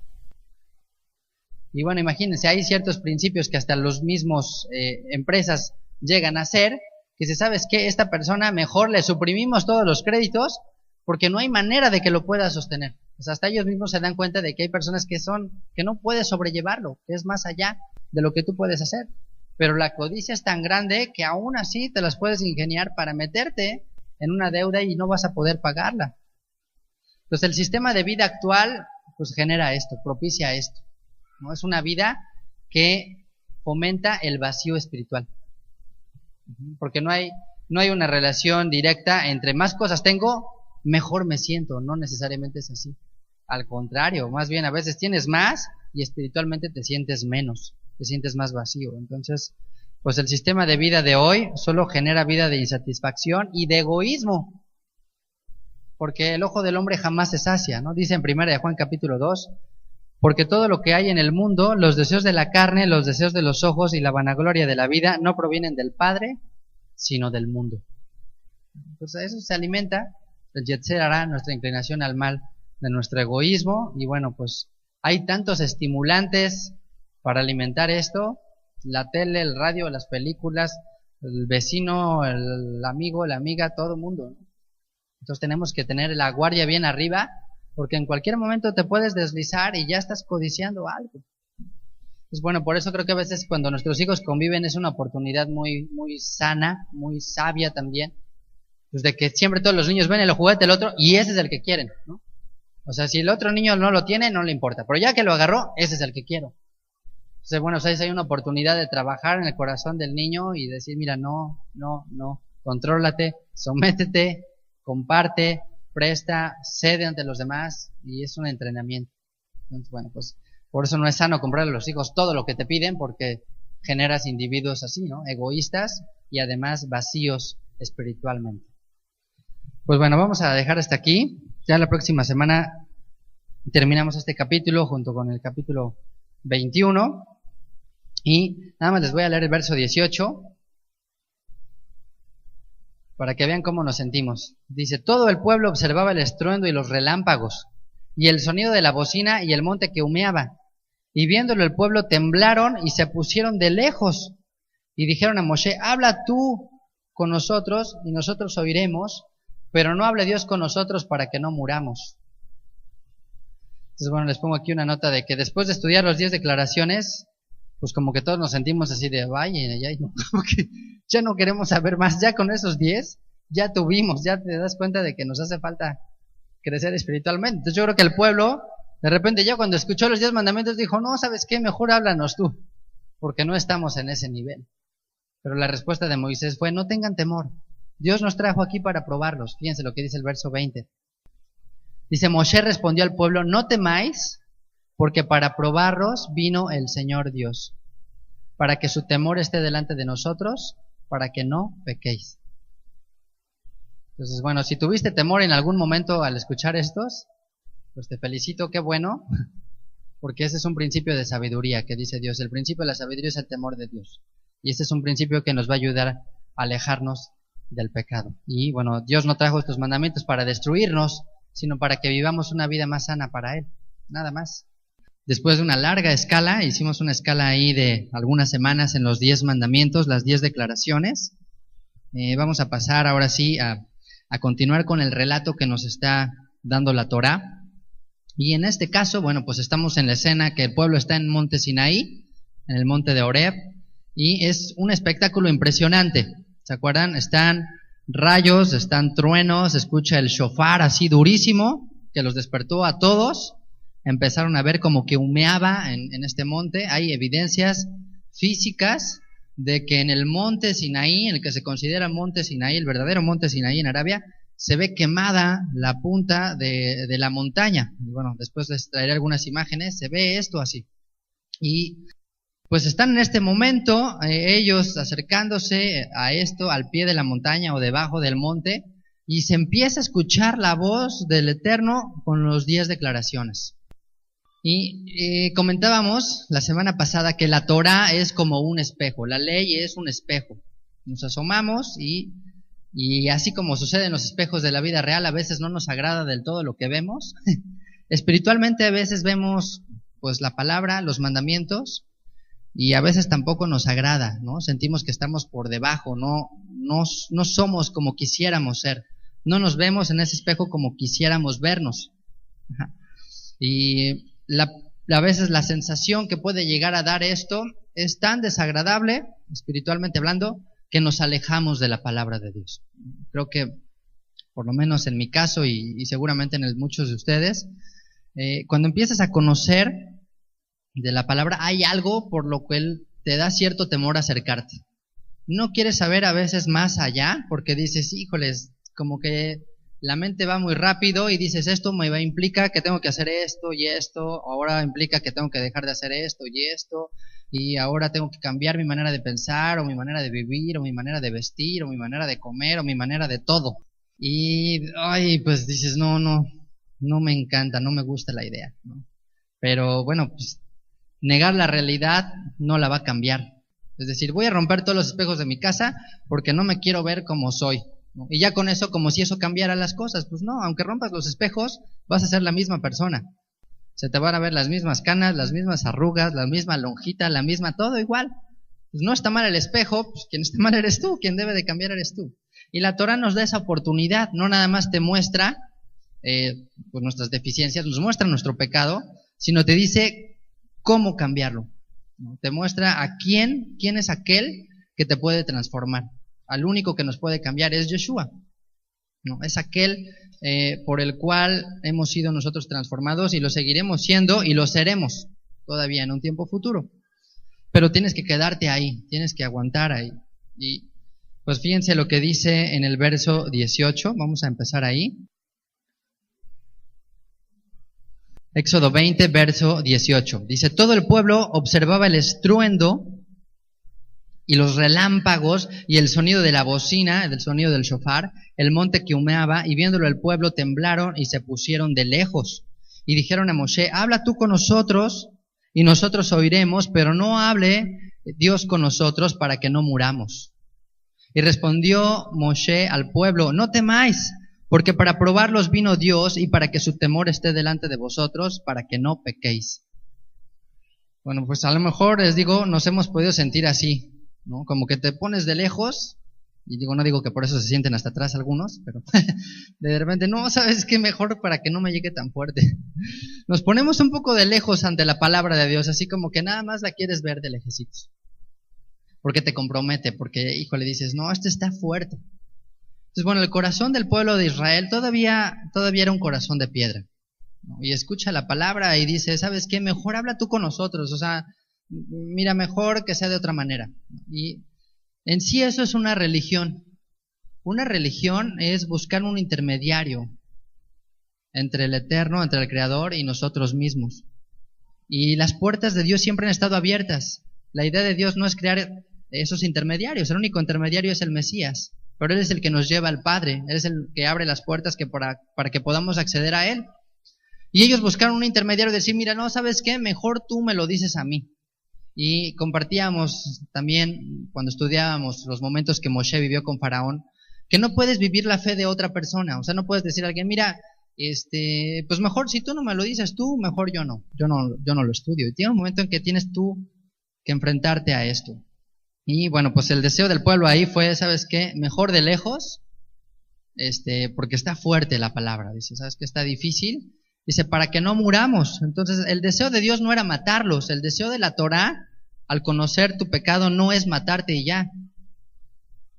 Y bueno, imagínense, hay ciertos principios que hasta los mismos empresas llegan a hacer, que si sabes que esta persona mejor le suprimimos todos los créditos, porque no hay manera de que lo pueda sostener. Pues hasta ellos mismos se dan cuenta de que hay personas que no puedes sobrellevarlo, que es más allá de lo que tú puedes hacer. Pero la codicia es tan grande que aún así te las puedes ingeniar para meterte en una deuda y no vas a poder pagarla. Entonces el sistema de vida actual pues genera esto, propicia esto, ¿no? Es una vida que fomenta el vacío espiritual. Porque no hay una relación directa entre más cosas tengo, mejor me siento. No necesariamente es así. Al contrario, más bien a veces tienes más y espiritualmente te sientes menos, te sientes más vacío. Entonces, pues el sistema de vida de hoy solo genera vida de insatisfacción y de egoísmo, porque el ojo del hombre jamás se sacia, ¿no? Dice en 1 Juan capítulo 2, porque todo lo que hay en el mundo, los deseos de la carne, los deseos de los ojos y la vanagloria de la vida, no provienen del Padre, sino del mundo. Entonces eso se alimenta, el Yetzer Hará, nuestra inclinación al mal, de nuestro egoísmo, y bueno, pues hay tantos estimulantes para alimentar esto, la tele, el radio, las películas, el vecino, el amigo, la amiga, todo el mundo, ¿no? Entonces tenemos que tener la guardia bien arriba, porque en cualquier momento te puedes deslizar y ya estás codiciando algo. Pues bueno, por eso creo que a veces cuando nuestros hijos conviven es una oportunidad muy, muy sana, muy sabia también, Pues de que siempre todos los niños ven el juguete del otro y ese es el que quieren, ¿no? O sea, si el otro niño no lo tiene, no le importa. Pero ya que lo agarró, ese es el que quiero. Entonces, bueno, o sea, hay una oportunidad de trabajar en el corazón del niño y decir, mira, no, contrólate, sométete, comparte, presta, cede ante los demás y es un entrenamiento. Entonces, bueno, pues por eso no es sano comprarle a los hijos todo lo que te piden porque generas individuos así, ¿no? Egoístas y además vacíos espiritualmente. Pues bueno, vamos a dejar hasta aquí. Ya la próxima semana terminamos este capítulo junto con el capítulo 21. Y nada más les voy a leer el verso 18 para que vean cómo nos sentimos. Dice, todo el pueblo observaba el estruendo y los relámpagos, y el sonido de la bocina y el monte que humeaba. Y viéndolo el pueblo temblaron y se pusieron de lejos. Y dijeron a Moshe, habla tú con nosotros y nosotros oiremos, pero no hable Dios con nosotros para que no muramos. Entonces, bueno, les pongo aquí una nota de que después de estudiar los 10 declaraciones, pues como que todos nos sentimos así de, vaya, no, como que ya no queremos saber más, ya con esos 10, ya tuvimos, ya te das cuenta de que nos hace falta crecer espiritualmente. Entonces yo creo que el pueblo, de repente ya cuando escuchó los 10 mandamientos dijo, no, ¿sabes qué? Mejor háblanos tú, porque no estamos en ese nivel. Pero la respuesta de Moisés fue, no tengan temor, Dios nos trajo aquí para probarlos. Fíjense lo que dice el verso 20. Dice, Moshe respondió al pueblo, no temáis, porque para probarlos vino el Señor Dios, para que su temor esté delante de nosotros, para que no pequéis. Entonces, bueno, si tuviste temor en algún momento al escuchar estos, pues te felicito, qué bueno, porque ese es un principio de sabiduría que dice Dios. El principio de la sabiduría es el temor de Dios. Y ese es un principio que nos va a ayudar a alejarnos del pecado. Y bueno, Dios no trajo estos mandamientos para destruirnos, sino para que vivamos una vida más sana para Él, nada más. Después de una larga escala, hicimos una escala ahí de algunas semanas en los 10 mandamientos, las 10 declaraciones. Vamos a pasar ahora sí a continuar con el relato que nos está dando la Torá. Y en este caso, bueno, pues estamos en la escena que el pueblo está en Monte Sinaí, en el monte de Horeb, y es un espectáculo impresionante. ¿Se acuerdan? Están rayos, están truenos, se escucha el shofar así durísimo, que los despertó a todos. Empezaron a ver como que humeaba en este monte. Hay evidencias físicas de que en el monte Sinaí, en el que se considera monte Sinaí, el verdadero monte Sinaí en Arabia, se ve quemada la punta de la montaña. Y bueno, después les traeré algunas imágenes, se ve esto así. Y pues están en este momento ellos acercándose a esto, al pie de la montaña o debajo del monte, y se empieza a escuchar la voz del Eterno con los 10 declaraciones. Y comentábamos la semana pasada que la Torá es como un espejo, la ley es un espejo. Nos asomamos y así como sucede en los espejos de la vida real, a veces no nos agrada del todo lo que vemos. Espiritualmente a veces vemos pues la palabra, los mandamientos, y a veces tampoco nos agrada, ¿no? Sentimos que estamos por debajo, no somos como quisiéramos ser, no nos vemos en ese espejo como quisiéramos vernos. Y a veces la sensación que puede llegar a dar esto es tan desagradable, espiritualmente hablando, que nos alejamos de la palabra de Dios. Creo que, por lo menos en mi caso y seguramente en muchos de ustedes, cuando empiezas a conocer de la palabra, hay algo por lo cual te da cierto temor acercarte. No quieres saber a veces más allá, porque dices, híjoles, como que la mente va muy rápido y dices, esto me implica que tengo que hacer esto y esto, ahora implica que tengo que dejar de hacer esto y esto, y ahora tengo que cambiar mi manera de pensar, o mi manera de vivir, o mi manera de vestir, o mi manera de comer, o mi manera de todo. Y, pues dices, no me encanta, no me gusta la idea, ¿no? Pero bueno, pues negar la realidad no la va a cambiar. Es decir, voy a romper todos los espejos de mi casa porque no me quiero ver como soy, ¿no? Y ya con eso, como si eso cambiara las cosas, pues no, aunque rompas los espejos, vas a ser la misma persona. Se te van a ver las mismas canas, las mismas arrugas, la misma lonjita, la misma, todo igual. Pues no está mal el espejo, pues quien está mal eres tú, quien debe de cambiar eres tú. Y la Torah nos da esa oportunidad, no nada más te muestra pues nuestras deficiencias, nos muestra nuestro pecado, sino te dice cómo cambiarlo, ¿no? Te muestra a quién es aquel que te puede transformar. Al único que nos puede cambiar es Yeshua. ¿no? Es aquel por el cual hemos sido nosotros transformados y lo seguiremos siendo y lo seremos todavía en un tiempo futuro. Pero tienes que quedarte ahí, tienes que aguantar ahí. Y pues fíjense lo que dice en el verso 18, vamos a empezar ahí. Éxodo 20, verso 18. Dice, todo el pueblo observaba el estruendo y los relámpagos y el sonido de la bocina, el sonido del shofar, el monte que humeaba, y viéndolo el pueblo temblaron y se pusieron de lejos. Y dijeron a Moshe, habla tú con nosotros y nosotros oiremos, pero no hable Dios con nosotros para que no muramos. Y respondió Moshe al pueblo, no temáis, porque para probarlos vino Dios y para que su temor esté delante de vosotros, para que no pequéis. Bueno, pues a lo mejor les digo, nos hemos podido sentir así, ¿no? Como que te pones de lejos, y digo, no digo que por eso se sienten hasta atrás algunos, pero de repente, no, ¿sabes qué? Mejor para que no me llegue tan fuerte. Nos ponemos un poco de lejos ante la palabra de Dios, así como que nada más la quieres ver de lejecitos. Porque te compromete, porque, híjole, dices, no, este está fuerte. Entonces, bueno, el corazón del pueblo de Israel todavía era un corazón de piedra, ¿no? Y escucha la palabra y dice, ¿sabes qué? Mejor habla tú con nosotros, o sea, mira, mejor que sea de otra manera. Y en sí eso es una religión. Una religión es buscar un intermediario entre el Eterno, entre el Creador y nosotros mismos. Y las puertas de Dios siempre han estado abiertas. La idea de Dios no es crear esos intermediarios, el único intermediario es el Mesías. Pero Él es el que nos lleva al Padre, Él es el que abre las puertas para que podamos acceder a Él. Y ellos buscaron un intermediario y decir, mira, no, ¿sabes qué? Mejor tú me lo dices a mí. Y compartíamos también, cuando estudiábamos los momentos que Moshe vivió con Faraón, que no puedes vivir la fe de otra persona. O sea, no puedes decir a alguien, mira, pues mejor si tú no me lo dices tú, mejor yo no lo estudio. Y tiene un momento en que tienes tú que enfrentarte a esto. Y bueno, pues el deseo del pueblo ahí fue, ¿sabes qué? Mejor de lejos, porque está fuerte la palabra, dice, ¿sabes qué? Está difícil, dice, para que no muramos. Entonces, el deseo de Dios no era matarlos, el deseo de la Torá, al conocer tu pecado, no es matarte y ya.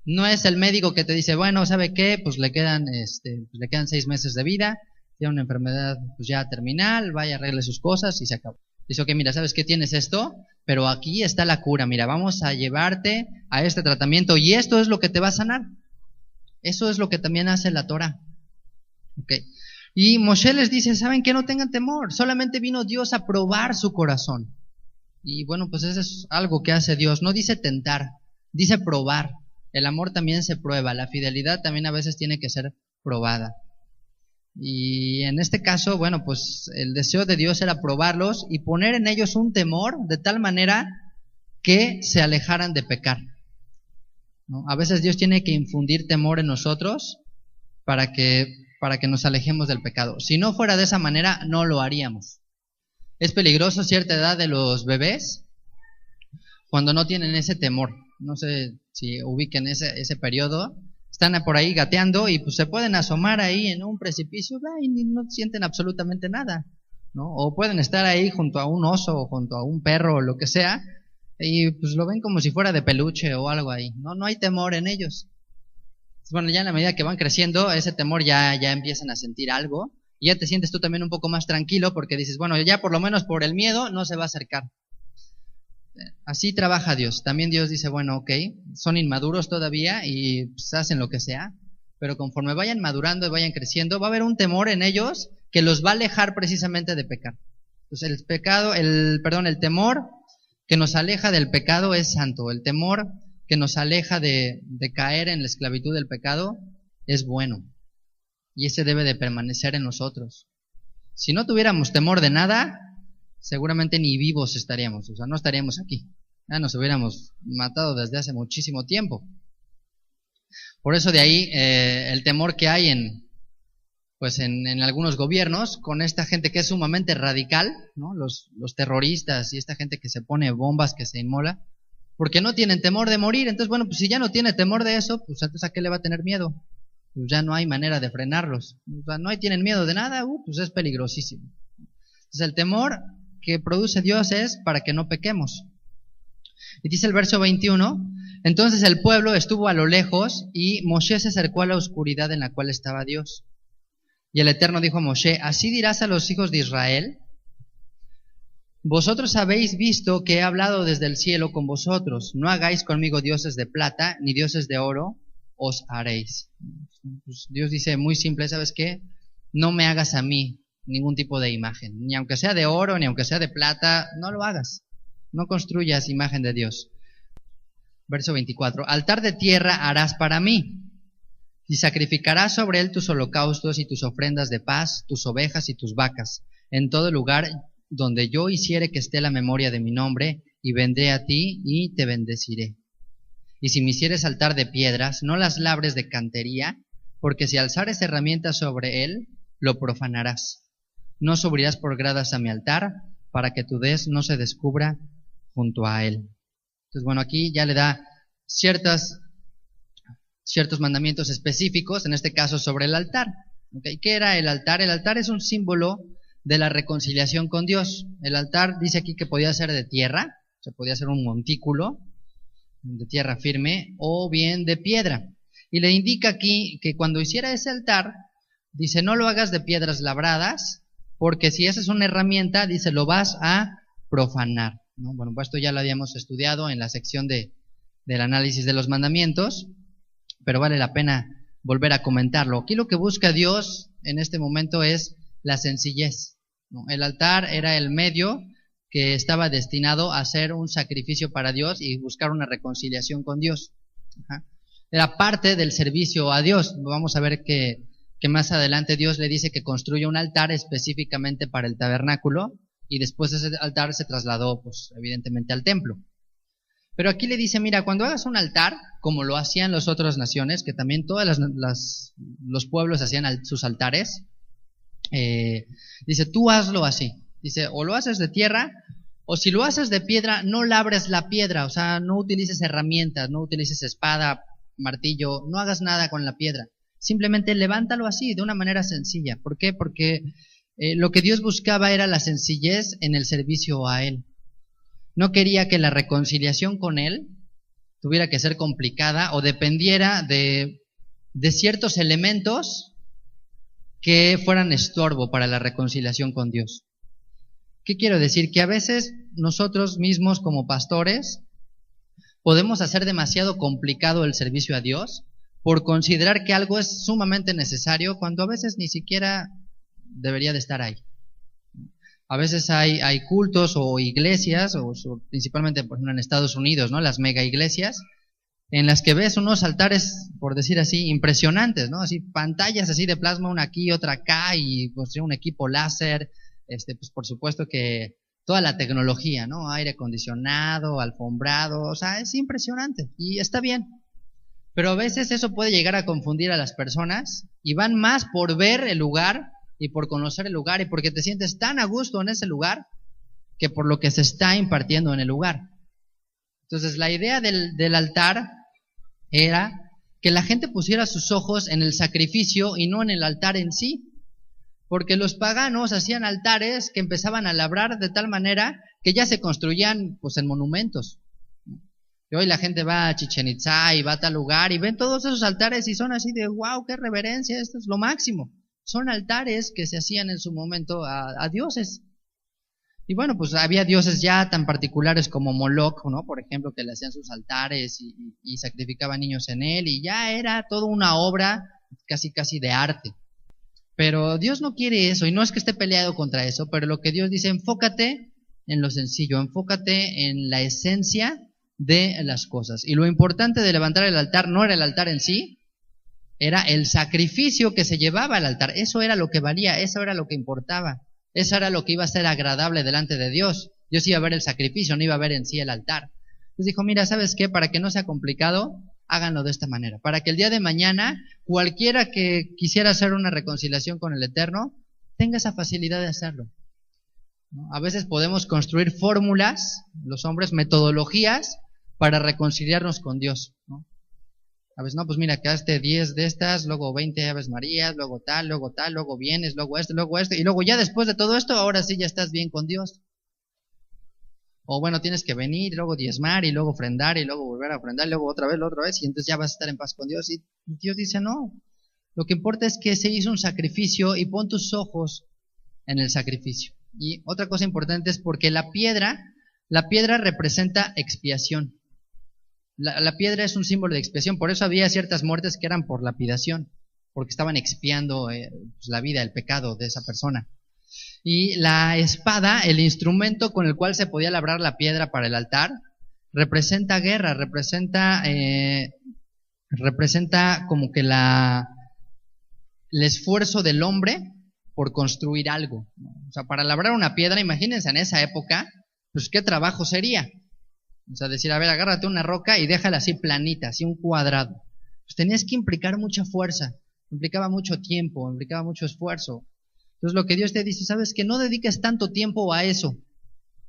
No es el médico que te dice, bueno, ¿sabe qué? Pues le quedan 6 meses de vida, tiene una enfermedad pues ya terminal, vaya, arregle sus cosas y se acabó. Dice, ok, mira, ¿sabes qué? Tienes esto, pero aquí está la cura. Mira, vamos a llevarte a este tratamiento y esto es lo que te va a sanar. Eso es lo que también hace la Torah. Ok. Y Moshe les dice, ¿saben qué? No tengan temor. Solamente vino Dios a probar su corazón. Y bueno, pues eso es algo que hace Dios. No dice tentar, dice probar. El amor también se prueba. La fidelidad también a veces tiene que ser probada. Y en este caso, bueno, pues el deseo de Dios era probarlos y poner en ellos un temor de tal manera que se alejaran de pecar, ¿no? A veces Dios tiene que infundir temor en nosotros para que nos alejemos del pecado. Si no fuera de esa manera, no lo haríamos. Es peligroso cierta edad de los bebés cuando no tienen ese temor. No sé si ubiquen ese periodo. Están por ahí gateando y pues se pueden asomar ahí en un precipicio y no sienten absolutamente nada, ¿no? O pueden estar ahí junto a un oso o junto a un perro o lo que sea y pues lo ven como si fuera de peluche o algo ahí. No hay temor en ellos. Bueno, ya en la medida que van creciendo, ese temor ya empiezan a sentir algo y ya te sientes tú también un poco más tranquilo porque dices, bueno, ya por lo menos por el miedo no se va a acercar. Así trabaja Dios. También Dios dice, bueno, ok, son inmaduros todavía y pues, hacen lo que sea, pero conforme vayan madurando y vayan creciendo, va a haber un temor en ellos que los va a alejar precisamente de pecar. Entonces el temor que nos aleja del pecado es santo. El temor que nos aleja de caer en la esclavitud del pecado es bueno. Y ese debe de permanecer en nosotros. Si no tuviéramos temor de nada, seguramente ni vivos estaríamos, o sea, no estaríamos aquí. Ya nos hubiéramos matado desde hace muchísimo tiempo. Por eso de ahí el temor que hay en algunos gobiernos con esta gente que es sumamente radical, ¿no? Los terroristas y esta gente que se pone bombas, que se inmola, porque no tienen temor de morir. Entonces, bueno, pues si ya no tiene temor de eso, pues entonces ¿a qué le va a tener miedo? Pues ya no hay manera de frenarlos. O sea, tienen miedo de nada, pues es peligrosísimo. Entonces el temor que produce Dios es para que no pequemos. Y dice el verso 21, entonces el pueblo estuvo a lo lejos y Moshe se acercó a la oscuridad en la cual estaba Dios. Y el Eterno dijo a Moshe, así dirás a los hijos de Israel, vosotros habéis visto que he hablado desde el cielo con vosotros, no hagáis conmigo dioses de plata ni dioses de oro, os haréis. Pues Dios dice muy simple, ¿sabes qué? No me hagas a mí ningún tipo de imagen, ni aunque sea de oro, ni aunque sea de plata, no lo hagas. No construyas imagen de Dios. Verso 24. Altar de tierra harás para mí, y sacrificarás sobre él tus holocaustos y tus ofrendas de paz, tus ovejas y tus vacas, en todo lugar donde yo hiciere que esté la memoria de mi nombre, y vendré a ti y te bendeciré. Y si me hicieres altar de piedras, no las labres de cantería, porque si alzares herramientas sobre él, lo profanarás. No subirás por gradas a mi altar, para que tu dez no se descubra junto a él. Entonces, bueno, aquí ya le da ciertos mandamientos específicos, en este caso sobre el altar. ¿Okay? ¿Qué era el altar? El altar es un símbolo de la reconciliación con Dios. El altar dice aquí que podía ser de tierra, o sea, podía ser un montículo de tierra firme, o bien de piedra. Y le indica aquí que cuando hiciera ese altar, dice, no lo hagas de piedras labradas, porque si esa es una herramienta, dice, lo vas a profanar, ¿no? Bueno, pues esto ya lo habíamos estudiado en la sección del análisis de los mandamientos, pero vale la pena volver a comentarlo. Aquí lo que busca Dios en este momento es la sencillez, ¿no? El altar era el medio que estaba destinado a hacer un sacrificio para Dios y buscar una reconciliación con Dios. Ajá. Era parte del servicio a Dios. Vamos a ver que más adelante Dios le dice que construya un altar específicamente para el tabernáculo, y después ese altar se trasladó, pues, evidentemente al templo. Pero aquí le dice, mira, cuando hagas un altar, como lo hacían las otras naciones, que también todos los pueblos hacían sus altares, dice, tú hazlo así. Dice, o lo haces de tierra, o si lo haces de piedra, no labres la piedra, o sea, no utilices herramientas, no utilices espada, martillo, no hagas nada con la piedra. Simplemente levántalo así, de una manera sencilla. ¿Por qué? Porque lo que Dios buscaba era la sencillez en el servicio a Él. No quería que la reconciliación con Él tuviera que ser complicada o dependiera de ciertos elementos que fueran estorbo para la reconciliación con Dios. ¿Qué quiero decir? Que a veces nosotros mismos como pastores podemos hacer demasiado complicado el servicio a Dios por considerar que algo es sumamente necesario cuando a veces ni siquiera debería de estar ahí. A veces hay cultos o iglesias, o principalmente por ejemplo en Estados Unidos, ¿no? Las mega iglesias, en las que ves unos altares, por decir así, impresionantes, ¿no? Así pantallas así de plasma, una aquí, otra acá, y pues un equipo láser, pues por supuesto que toda la tecnología, ¿no? Aire acondicionado, alfombrado, o sea, es impresionante y está bien. Pero a veces eso puede llegar a confundir a las personas y van más por ver el lugar y por conocer el lugar y porque te sientes tan a gusto en ese lugar que por lo que se está impartiendo en el lugar. Entonces la idea del altar era que la gente pusiera sus ojos en el sacrificio y no en el altar en sí. Porque los paganos hacían altares que empezaban a labrar de tal manera que ya se construían pues en monumentos. Y hoy la gente va a Chichén Itzá y va a tal lugar y ven todos esos altares y son así de wow, qué reverencia, esto es lo máximo. Son altares que se hacían en su momento a dioses. Y bueno, pues había dioses ya tan particulares como Moloch, ¿no? Por ejemplo, que le hacían sus altares y sacrificaban niños en él y ya era toda una obra casi de arte. Pero Dios no quiere eso, y no es que esté peleado contra eso, pero lo que Dios dice, enfócate en lo sencillo, enfócate en la esencia de las cosas. Y lo importante de levantar el altar no era el altar en sí, era el sacrificio que se llevaba al altar. Eso era lo que valía, eso era lo que importaba, eso era lo que iba a ser agradable delante de Dios. Dios iba a ver el sacrificio, no iba a ver en sí el altar. Entonces dijo, mira, ¿sabes qué? Para que no sea complicado, háganlo de esta manera, para que el día de mañana cualquiera que quisiera hacer una reconciliación con el Eterno tenga esa facilidad de hacerlo, ¿no? A veces podemos construir fórmulas, los hombres, metodologías para reconciliarnos con Dios, ¿no? A veces, no, pues mira, que hazte 10 de estas, luego 20 Aves Marías, luego tal, luego vienes, luego esto, y luego ya después de todo esto, ahora sí ya estás bien con Dios. O bueno, tienes que venir, y luego diezmar, y luego ofrendar, y luego volver a ofrendar, y luego otra vez, y entonces ya vas a estar en paz con Dios. Y Dios dice, no, lo que importa es que se hizo un sacrificio y pon tus ojos en el sacrificio. Y otra cosa importante es porque la piedra representa expiación. La piedra es un símbolo de expiación, por eso había ciertas muertes que eran por lapidación, porque estaban expiando pues, la vida, el pecado de esa persona. Y la espada, el instrumento con el cual se podía labrar la piedra para el altar, representa guerra, representa como que el esfuerzo del hombre por construir algo, ¿no? O sea, para labrar una piedra, imagínense en esa época, pues qué trabajo sería. O sea, decir, a ver, agárrate una roca y déjala así planita, así un cuadrado. Pues tenías que implicar mucha fuerza, implicaba mucho tiempo, implicaba mucho esfuerzo. Entonces lo que Dios te dice, sabes que no dediques tanto tiempo a eso,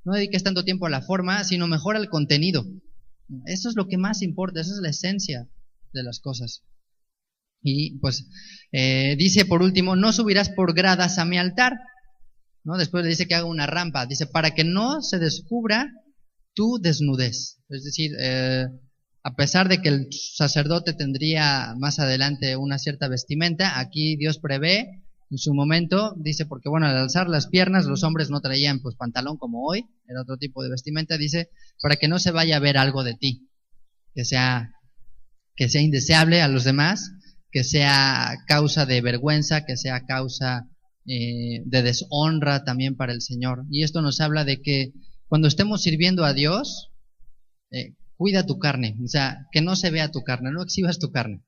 no dediques tanto tiempo a la forma, sino mejor al contenido. Eso es lo que más importa, esa es la esencia de las cosas. Y pues dice por último, no subirás por gradas a mi altar, ¿no? Después le dice que haga una rampa, dice, para que no se descubra tu desnudez. Es decir, a pesar de que el sacerdote tendría más adelante una cierta vestimenta, aquí Dios prevé en su momento, dice, porque bueno, al alzar las piernas los hombres no traían pues pantalón como hoy, era otro tipo de vestimenta, dice, para que no se vaya a ver algo de ti, que sea indeseable a los demás, que sea causa de vergüenza, que sea causa de deshonra también para el Señor. Y esto nos habla de que cuando estemos sirviendo a Dios, cuida tu carne, o sea, que no se vea tu carne, no exhibas tu carne.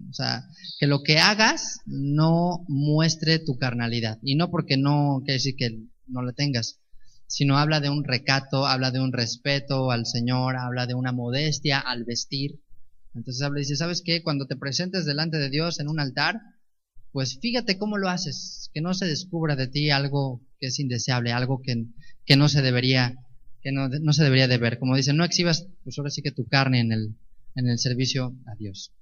O sea, que lo que hagas no muestre tu carnalidad. Y no porque no quiere decir que no la tengas, sino habla de un recato, habla de un respeto al Señor, habla de una modestia al vestir. Entonces habla y dice, ¿sabes qué? Cuando te presentes delante de Dios en un altar, pues fíjate cómo lo haces, que no se descubra de ti algo que es indeseable, algo que no se debería, no se debería de ver. Como dice, no exhibas, pues ahora sí que tu carne en el servicio a Dios.